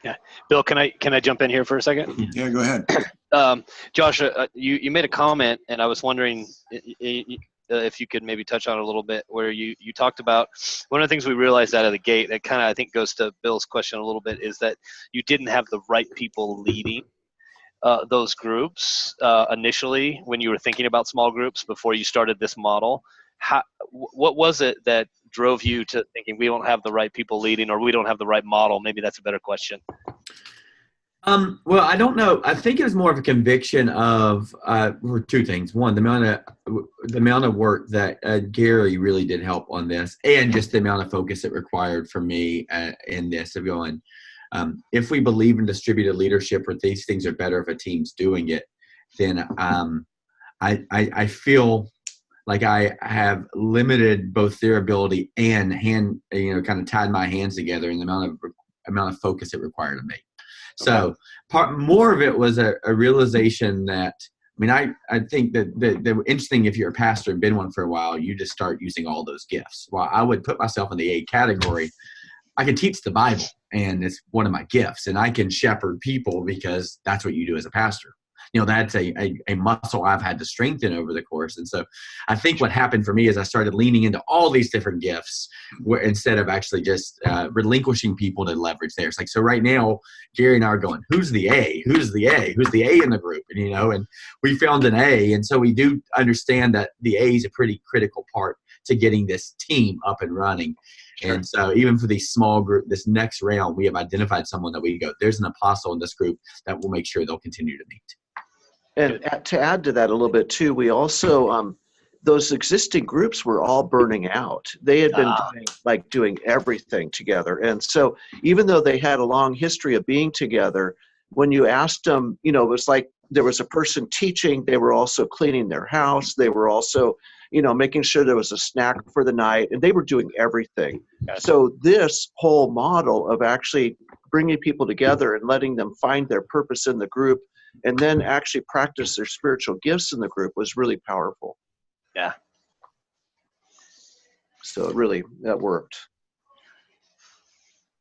C: Yeah. Bill, can I jump in here for a second?
A: Yeah, go ahead.
C: Josh, you made a comment, and I was wondering if you could maybe touch on it a little bit, where you talked about one of the things we realized out of the gate that kind of, I think, goes to Bill's question a little bit, is that you didn't have the right people leading those groups initially when you were thinking about small groups before you started this model. What was it that drove you to thinking we don't have the right people leading, or we don't have the right model? Maybe that's a better question.
B: Well, I don't know. I think it was more of a conviction of two things. One, the amount of work that Gary really did help on this, and just the amount of focus it required for me in this of going, if we believe in distributed leadership, or these things are better if a team's doing it, then I feel like I have limited both their ability and kind of tied my hands together in the amount of focus it required of me. So more of it was a realization that, I think that the interesting, if you're a pastor and been one for a while, you just start using all those gifts. While I would put myself in the A category, I can teach the Bible, and it's one of my gifts, and I can shepherd people because that's what you do as a pastor. That's a muscle I've had to strengthen over the course. And so I think what happened for me is I started leaning into all these different gifts instead of actually just relinquishing people to leverage theirs. So right now, Gary and I are going, who's the A? Who's the A? Who's the A in the group? And we found an A. And so we do understand that the A is a pretty critical part to getting this team up and running. Sure. And so even for these small group, this next round, we have identified someone that we go, there's an apostle in this group that will make sure they'll continue to meet.
D: And to add to that a little bit too, we also, those existing groups were all burning out. They had been doing everything together. And so even though they had a long history of being together, when you asked them, it was like there was a person teaching, they were also cleaning their house. They were also, making sure there was a snack for the night, and they were doing everything. Gotcha. So this whole model of actually bringing people together and letting them find their purpose in the group, and then actually practice their spiritual gifts in the group was really powerful.
C: Yeah.
D: So that worked.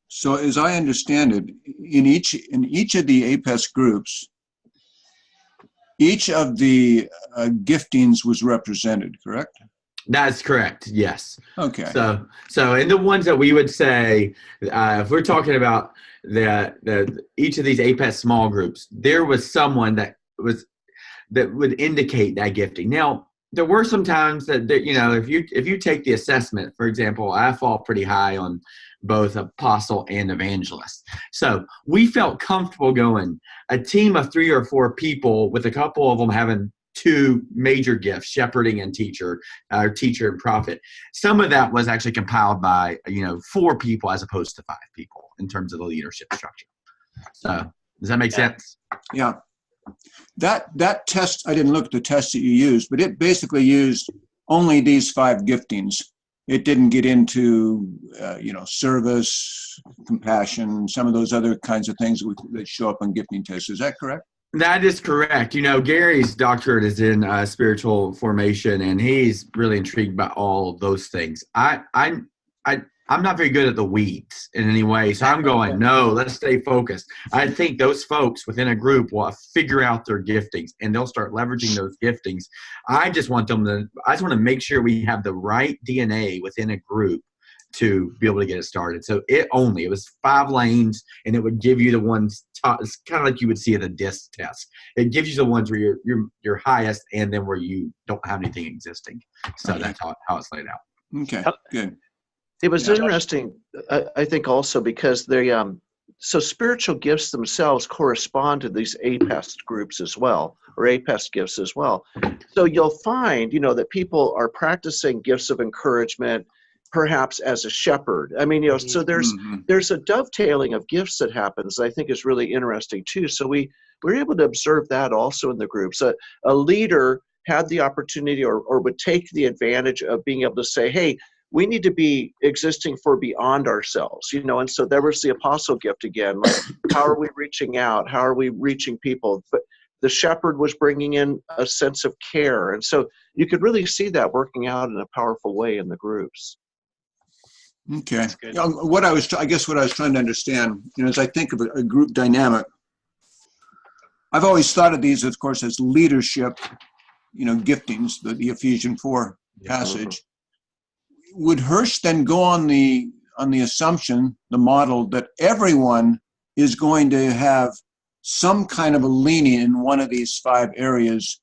A: So as I understand it, in each of the APES groups, each of the giftings was represented, correct?
B: That's correct. Yes.
A: Okay.
B: So in the ones that we would say, if we're talking about each of these APES small groups, there was someone that would indicate that gifting. Now, there were some times that if you take the assessment, for example, I fall pretty high on both apostle and evangelist. So we felt comfortable going a team of 3 or 4 people with a couple of them having 2 major gifts, shepherding and teacher and prophet. Some of that was actually compiled by 4 people as opposed to 5 people in terms of the leadership structure. So does that make sense?
A: Yeah. That test, I didn't look at the test that you used, but it basically used only these 5 giftings. It didn't get into service, compassion, some of those other kinds of things that show up on gifting tests. Is that correct?
B: That is correct. Gary's doctorate is in spiritual formation, and he's really intrigued by all those things. I'm not very good at the weeds in any way, so I'm going, no, let's stay focused. I think those folks within a group will figure out their giftings, and they'll start leveraging those giftings. I just want to make sure we have the right DNA within a group to be able to get it started. So it was 5 lanes, and it would give you the ones. It's kind of like you would see at a DISC test. It gives you the ones where you're highest, and then where you don't have anything existing. So that's how it's laid out.
A: Okay, good.
D: It was interesting, I think, also because so spiritual gifts themselves correspond to these APES groups as well, or APES gifts as well. So you'll find, that people are practicing gifts of encouragement, perhaps as a shepherd. So there's a dovetailing of gifts that happens that I think is really interesting too. So we're able to observe that also in the groups. A leader had the opportunity or would take the advantage of being able to say, hey, we need to be existing for beyond ourselves, and so there was the apostle gift again. Like, how are we reaching out? How are we reaching people? But the shepherd was bringing in a sense of care. And so you could really see that working out in a powerful way in the groups.
A: Okay. What I was trying to understand, as I think of a group dynamic, I've always thought of these, of course, as leadership, giftings, the Ephesians 4 passage. Would Hirsch then go on the assumption, the model, that everyone is going to have some kind of a leaning in one of these 5 areas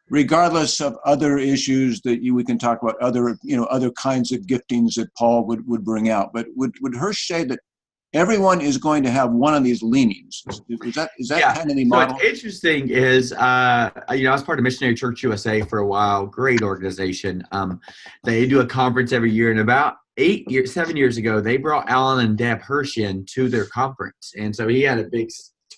A: regardless of other issues that we can talk about, other kinds of giftings that Paul would bring out. But would Hirsch say that everyone is going to have one of these leanings? Is that kind of the model?
B: So what's interesting is, I was part of Missionary Church USA for a while. Great organization. They do a conference every year, and about 7 years ago, they brought Alan and Deb Hirsch in to their conference, and so he had a big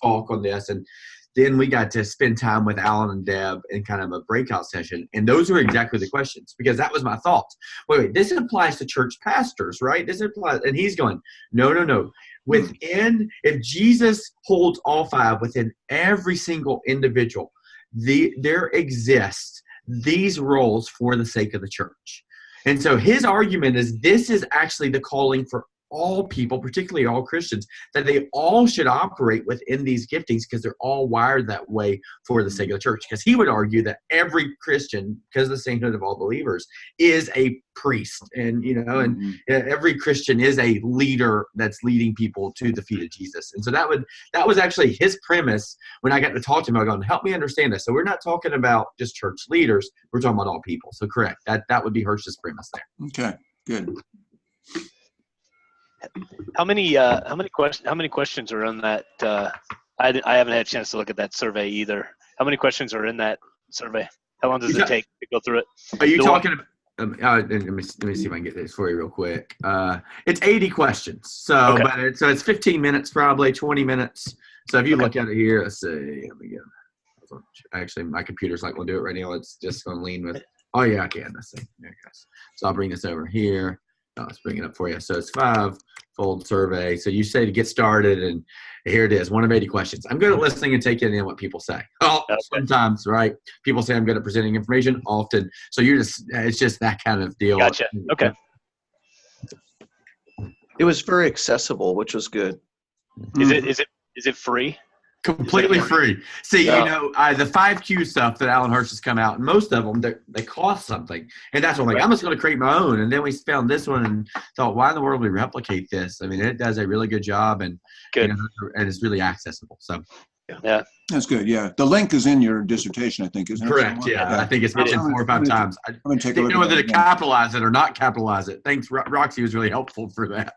B: talk on this, and then we got to spend time with Alan and Deb in kind of a breakout session. And those were exactly the questions, because that was my thought. Wait, this applies to church pastors, right? This applies. And he's going, no. If Jesus holds all five within every single individual, there exist these roles for the sake of the church. And so his argument is this is actually the calling for all people, particularly all Christians, that they all should operate within these giftings because they're all wired that way for the sake of the church. Because he would argue that every Christian, because of the sainthood of all believers, is a priest, and every Christian is a leader that's leading people to the feet of Jesus. And so that was actually his premise when I got to talk to him. I was going, help me understand this. So we're not talking about just church leaders; we're talking about all people. So correct, that would be Hirsch's premise there.
A: Okay, good.
C: How many questions are in that? I haven't had a chance to look at that survey either. How many questions are in that survey? How long does it take to go through it?
B: Are you talking about? Let me see if I can get this for you real quick. It's 80 questions, so okay. But it's 15 minutes, probably 20 minutes. So if you look at it here, let's see. Here we go. Actually, my computer's not going to do it right now. It's just going to lean with. Oh yeah, I can. Let's see. There it goes. So I'll bring this over here. Let's bring it up for you. So it's 5-fold survey. So you say to get started, and here it is, 1 of 80 questions. I'm good at listening and taking in what people say. Oh, okay. Sometimes, right? People say I'm good at presenting information. Often. So it's just that kind of deal.
C: Gotcha. Okay.
D: It was very accessible, which was good.
C: Is it free?
B: Completely free. See, the 5Q stuff that Alan Hirsch has come out, and most of them, they cost something. And that's what I'm like, I'm just going to create my own. And then we found this one and thought, why in the world would we replicate this? I mean, it does a really good job, and and it's really accessible. So,
C: yeah.
A: That's good. Yeah. The link is in your dissertation, I think, isn't it?
B: Correct. Yeah. I think it's mentioned 4 or 5 times. I didn't know whether to capitalize it or not capitalize it. Thanks. Roxy was really helpful for that.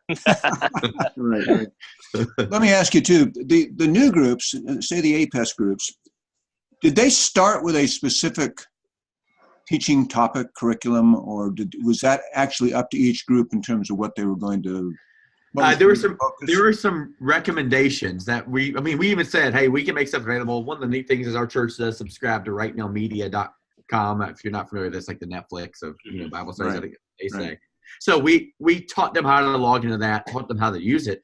A: Right. Let me ask you too, the new groups, say the APES groups, did they start with a specific teaching topic, curriculum, or was that actually up to each group in terms of what they were going to?
B: There were some recommendations that we even said, hey, we can make stuff available. One of the neat things is our church does subscribe to rightnowmedia.com. If you're not familiar with this, like the Netflix of Bible studies, right. I think they say. Right. So we taught them how to log into that, taught them how to use it.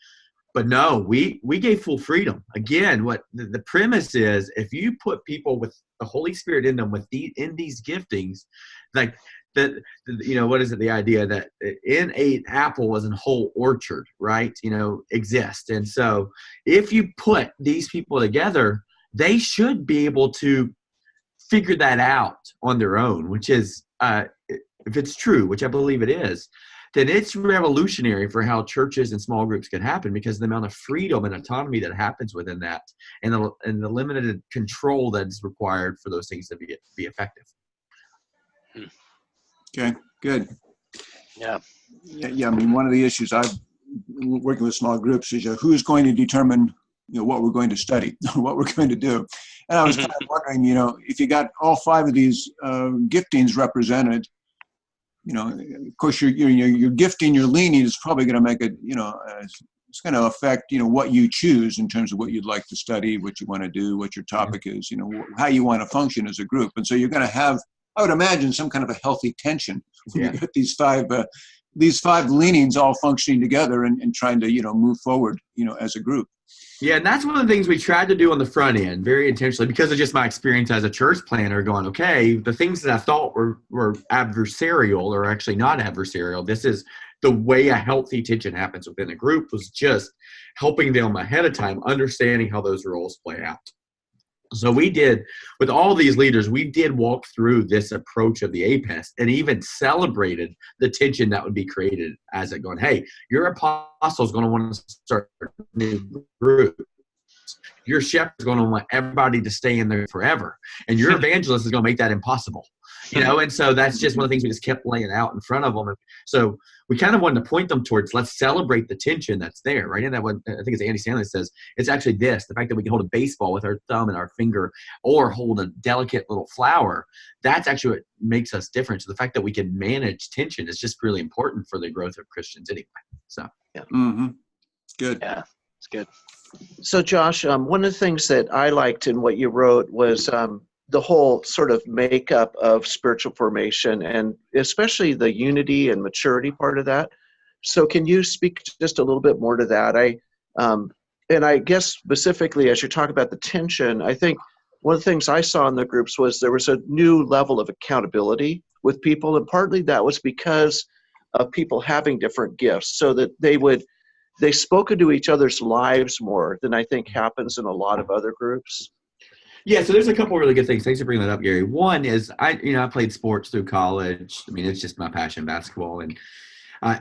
B: But no, we gave full freedom. Again, what the premise is, if you put people with the Holy Spirit in them in these giftings, like what is it? The idea that in an apple as a whole orchard, right? Exists. And so if you put these people together, they should be able to figure that out on their own, which is, if it's true, which I believe it is, then it's revolutionary for how churches and small groups can happen, because the amount of freedom and autonomy that happens within that, and the limited control that is required for those things to be effective.
A: Okay, good.
C: Yeah.
A: I mean, one of the issues I've working with small groups is who's going to determine what we're going to study, what we're going to do. And I was kind of wondering, if you got all 5 of these giftings represented, of course, your gifting, your leaning is probably going to make it, it's going to affect, what you choose in terms of what you'd like to study, what you want to do, what your topic is, how you want to function as a group. And so you're going to have, I would imagine, some kind of a healthy tension when you get these 5 leanings all functioning together and trying to, move forward, as a group.
B: Yeah, and that's one of the things we tried to do on the front end very intentionally, because of just my experience as a church planner going, okay, the things that I thought were adversarial are actually not adversarial. This is the way a healthy tension happens within a group, was just helping them ahead of time, understanding how those roles play out. So we did, with all these leaders, we did walk through this approach of the APES and even celebrated the tension that would be created as it going, hey, your apostle is going to want to start new groups. your shepherd's going to want everybody to stay in there forever. And your evangelist is going to make that impossible. And so that's just one of the things we just kept laying out in front of them. And so we kind of wanted to point them towards, let's celebrate the tension that's there, right? And that one, I think it's Andy Stanley says, it's actually the fact that we can hold a baseball with our thumb and our finger or hold a delicate little flower, that's actually what makes us different. So the fact that we can manage tension is just really important for the growth of Christians anyway. So,
D: yeah.
A: Mm-hmm. Good.
C: Yeah, it's good.
D: So Josh, one of the things that I liked in what you wrote was the whole sort of makeup of spiritual formation, and especially the unity and maturity part of that. So can you speak just a little bit more to that? And I guess specifically as you talk about the tension, I think one of the things I saw in the groups was there was a new level of accountability with people, and partly that was because of people having different gifts, so that they spoke into each other's lives more than I think happens in a lot of other groups.
B: Yeah, so there's a couple of really good things. Thanks for bringing that up, Gary. One is I played sports through college. I mean, it's just my passion, basketball, and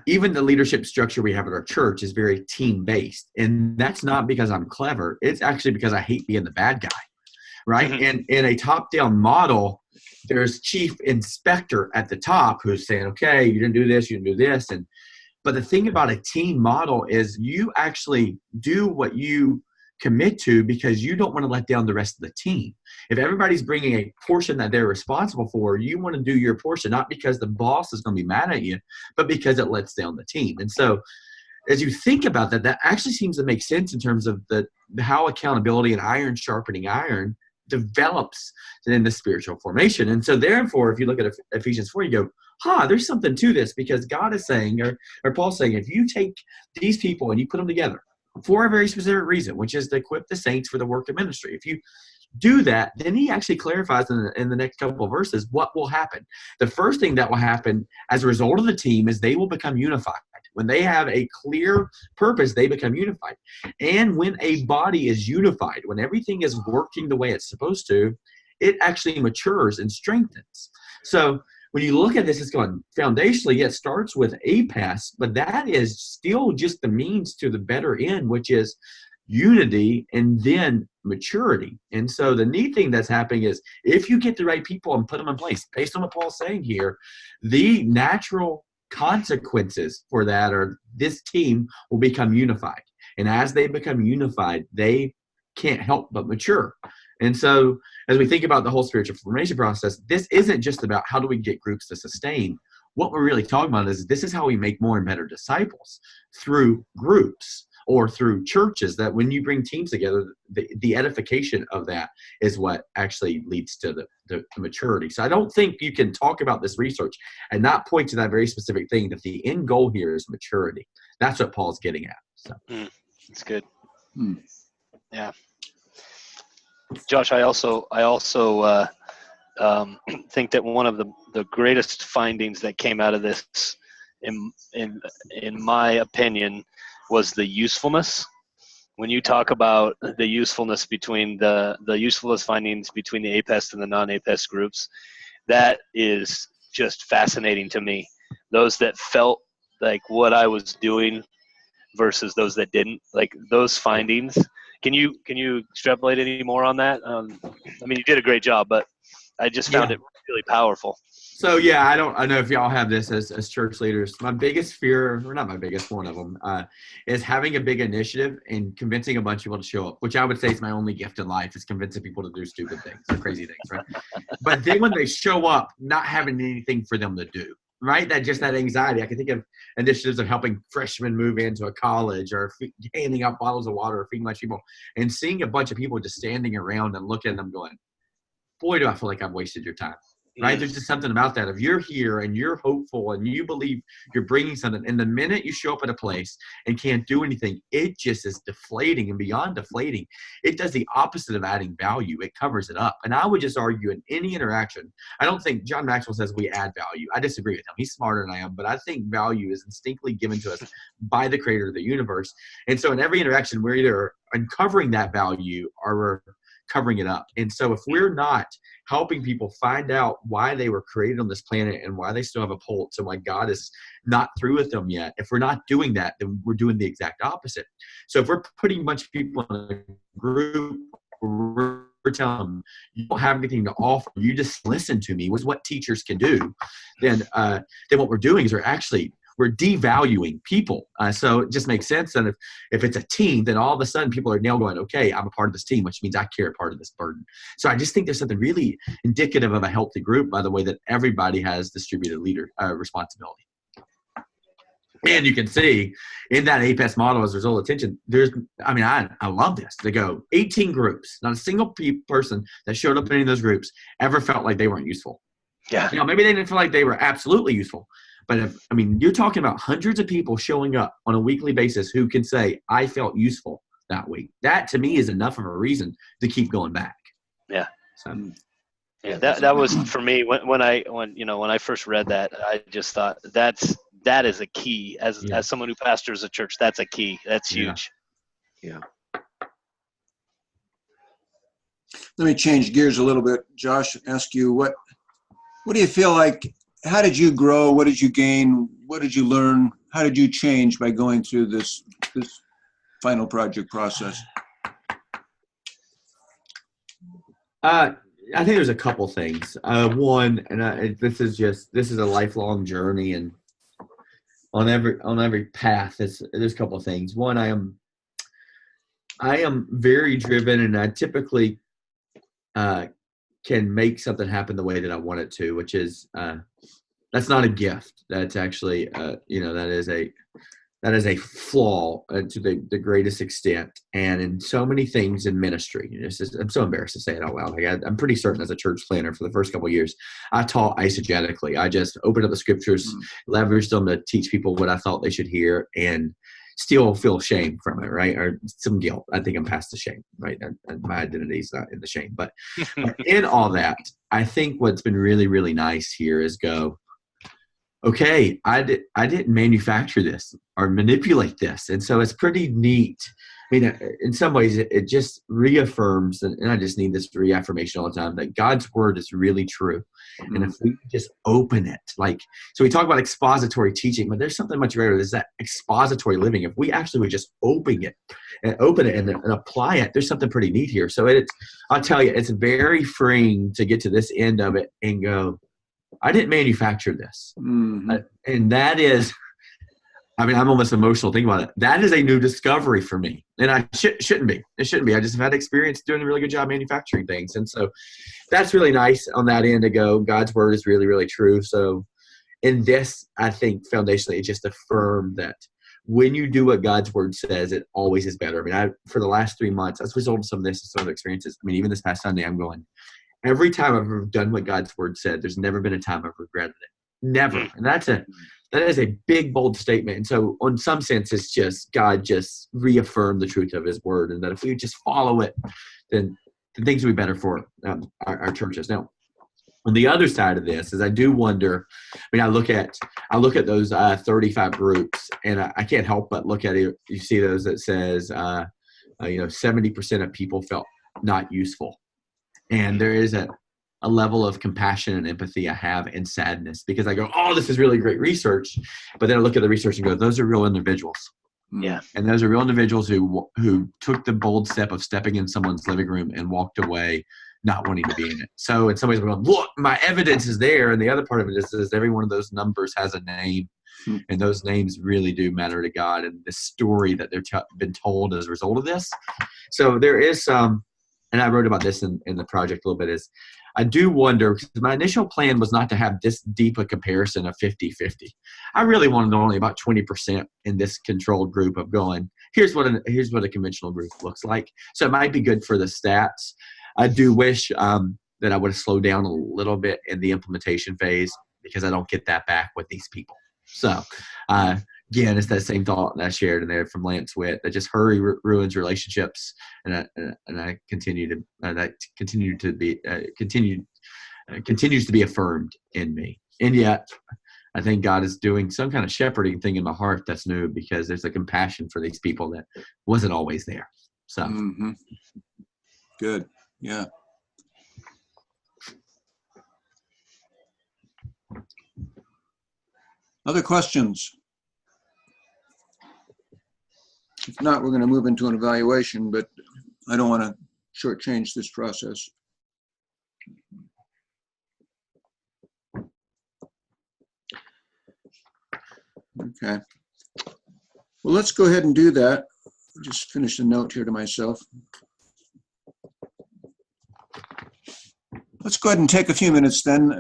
B: even the leadership structure we have at our church is very team-based, and that's not because I'm clever. It's actually because I hate being the bad guy, right?
C: Mm-hmm.
B: And in a top-down model, there's chief inspector at the top who's saying, "Okay, you didn't do this, you didn't do this," but the thing about a team model is you actually do what you commit to because you don't want to let down the rest of the team. If everybody's bringing a portion that they're responsible for, you want to do your portion, not because the boss is going to be mad at you, but because it lets down the team. And so as you think about that, that actually seems to make sense in terms of how accountability and iron sharpening iron develops in the spiritual formation. And so therefore, if you look at Ephesians 4, you go, there's something to this, because God is saying, or Paul's saying, if you take these people and you put them together for a very specific reason, which is to equip the saints for the work of ministry. If you do that, then he actually clarifies in the next couple of verses what will happen. The first thing that will happen as a result of the team is they will become unified. When they have a clear purpose, they become unified. And when a body is unified, when everything is working the way it's supposed to, it actually matures and strengthens. So when you look at this, it's going foundationally, it starts with APES, but that is still just the means to the better end, which is unity and then maturity. And so the neat thing that's happening is if you get the right people and put them in place, based on what Paul's saying here, the natural consequences for that are this team will become unified. And as they become unified, they can't help but mature. And so as we think about the whole spiritual formation process, this isn't just about how do we get groups to sustain. What we're really talking about is this is how we make more and better disciples through groups or through churches, that when you bring teams together, the edification of that is what actually leads to the maturity. So I don't think you can talk about this research and not point to that very specific thing, that the end goal here is maturity. That's what Paul's getting at. So
C: that's good. Yeah. Josh, I also think that one of the greatest findings that came out of this, in my opinion, was the usefulness. When you talk about the usefulness between the usefulness findings between the APES and the non-APES groups, that is just fascinating to me. Those that felt like what I was doing versus those that didn't, like those findings. Can you extrapolate any more on that? I mean, you did a great job, but I just found it really powerful.
B: So yeah, I don't know if y'all have this as church leaders. My biggest fear, or not my biggest, one of them, is having a big initiative and convincing a bunch of people to show up, which I would say is my only gift in life, is convincing people to do stupid things or crazy things, right? But then when they show up, not having anything for them to do, right? That anxiety. I can think of initiatives of helping freshmen move into a college, or handing out bottles of water, or feeding my people, and seeing a bunch of people just standing around and looking at them going, boy, do I feel like I've wasted your time. Right? There's just something about that. If you're here and you're hopeful and you believe you're bringing something, and the minute you show up at a place and can't do anything, it just is deflating. And beyond deflating, it does the opposite of adding value. It covers it up. And I would just argue in any interaction, I don't think John Maxwell says we add value. I disagree with him. He's smarter than I am, but I think value is instinctively given to us by the creator of the universe. And so in every interaction, we're either uncovering that value or we're covering it up. And so if we're not helping people find out why they were created on this planet and why they still have a pulse and why God is not through with them yet, if we're not doing that, then we're doing the exact opposite. So if we're putting a bunch of people in a group, we're telling them, you don't have anything to offer, you just listen to me, was what teachers can do, then what we're doing is we're devaluing people. So it just makes sense. And if it's a team, then all of a sudden people are now going, okay, I'm a part of this team, which means I carry part of this burden. So I just think there's something really indicative of a healthy group, by the way, that everybody has distributed responsibility. And you can see in that APES model as a result of attention, I love this. They go 18 groups, not a single person that showed up in any of those groups ever felt like they weren't useful.
C: Yeah.
B: Maybe they didn't feel like they were absolutely useful. But you're talking about hundreds of people showing up on a weekly basis who can say, I felt useful that week. That to me is enough of a reason to keep going back.
C: Yeah.
B: So.
C: Yeah, that was for me when I first read that, I just thought that is a key as someone who pastors a church. That's a key. That's huge.
D: Yeah.
A: Let me change gears a little bit. Josh, ask you what do you feel like? How did you grow? What did you gain? What did you learn? How did you change by going through this final project process?
B: I think there's a couple things. One, and this is a lifelong journey, and on every path, there's a couple of things. One, I am very driven, and I typically can make something happen the way that I want it to, which is that's not a gift. That's actually that is a flaw to the greatest extent, and in so many things in ministry. I'm so embarrassed to say it out loud. I'm pretty certain as a church planner for the first couple of years, I taught eisegetically. I just opened up the scriptures, leveraged them to teach people what I thought they should hear, and still feel shame from it, right? Or some guilt. I think I'm past the shame, right? And my identity is not in the shame. But in all that, I think what's been really, really nice here is okay, I didn't manufacture this or manipulate this. And so it's pretty neat. In some ways, it just reaffirms, and I just need this reaffirmation all the time, that God's word is really true. Mm-hmm. And if we just open it, so we talk about expository teaching, but there's something much greater. There's that expository living. If we actually would just open it and apply it, there's something pretty neat here. So I'll tell you, it's very freeing to get to this end of it and go, I didn't manufacture this. Mm-hmm. And that is, I'm almost emotional thinking about it. That is a new discovery for me. And I shouldn't be. It shouldn't be. I just have had experience doing a really good job manufacturing things. And so that's really nice on that end to go, God's word is really, really true. So in this, I think foundationally, it just affirmed that when you do what God's word says, it always is better. For the last 3 months, as a result of some of this and some other experiences, even this past Sunday, I'm going, every time I've ever done what God's word said, there's never been a time I've regretted it. Never. And that is a big, bold statement. And so in some sense, it's just God just reaffirmed the truth of his word. And that if we just follow it, then things will be better for our churches. Now, on the other side of this is I do wonder, I look at those 35 groups, and I can't help but look at it. You see those that says, 70% of people felt not useful. And there is a level of compassion and empathy I have, and sadness, because I go, oh, this is really great research. But then I look at the research and go, those are real individuals.
C: Yeah.
B: And those are real individuals who took the bold step of stepping in someone's living room and walked away not wanting to be in it. So in some ways we're going, look, my evidence is there. And the other part of it is every one of those numbers has a name. And those names really do matter to God, and the story that they're been told as a result of this. So there is some, and I wrote about this in the project a little bit, is I do wonder, because my initial plan was not to have this deep a comparison of 50-50. I really wanted only about 20% in this controlled group of going, here's what a conventional group looks like. So it might be good for the stats. I do wish that I would have slowed down a little bit in the implementation phase, because I don't get that back with these people. So again, it's that same thought that I shared in there from Lance Witt, that just hurry ruins relationships, and I continues to be affirmed in me. And yet, I think God is doing some kind of shepherding thing in my heart that's new, because there's a compassion for these people that wasn't always there. So,
A: Good. Yeah. Other questions? If not, we're going to move into an evaluation, but I don't want to shortchange this process. Okay. Well, let's go ahead and do that. Just finish a note here to myself. Let's go ahead and take a few minutes then.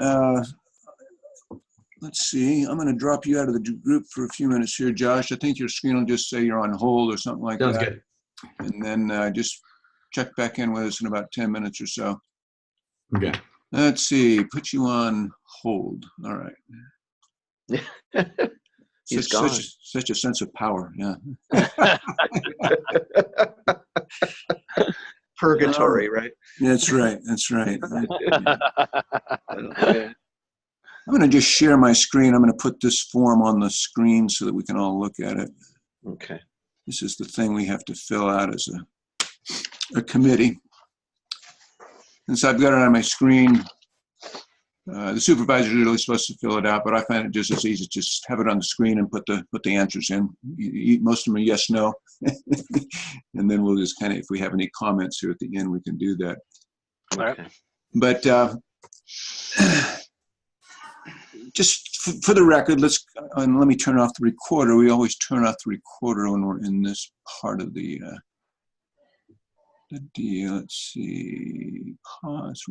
A: Let's see. I'm going to drop you out of the group for a few minutes here, Josh. I think your screen will just say you're on hold or something like
B: Sounds
A: that.
B: good.
A: And then just check back in with us in about 10 minutes or so.
B: Okay.
A: Let's see. Put you on hold. All right.
D: He's gone.
A: Such a sense of power. Yeah.
D: Purgatory, right?
A: That's right. That's right.
D: Okay.
A: I'm going to just share my screen. I'm going to put this form on the screen so that we can all look at it.
D: Okay.
A: This is the thing we have to fill out as a committee. And so I've got it on my screen. The supervisor is really supposed to fill it out, but I find it just as easy to just have it on the screen and put the answers in. Most of them are yes, no. And then we'll just kind of, if we have any comments here at the end, we can do that.
C: All right.
A: But just for the record, let me turn off the recorder. We always turn off the recorder when we're in this part of the deal. Let's see, pause.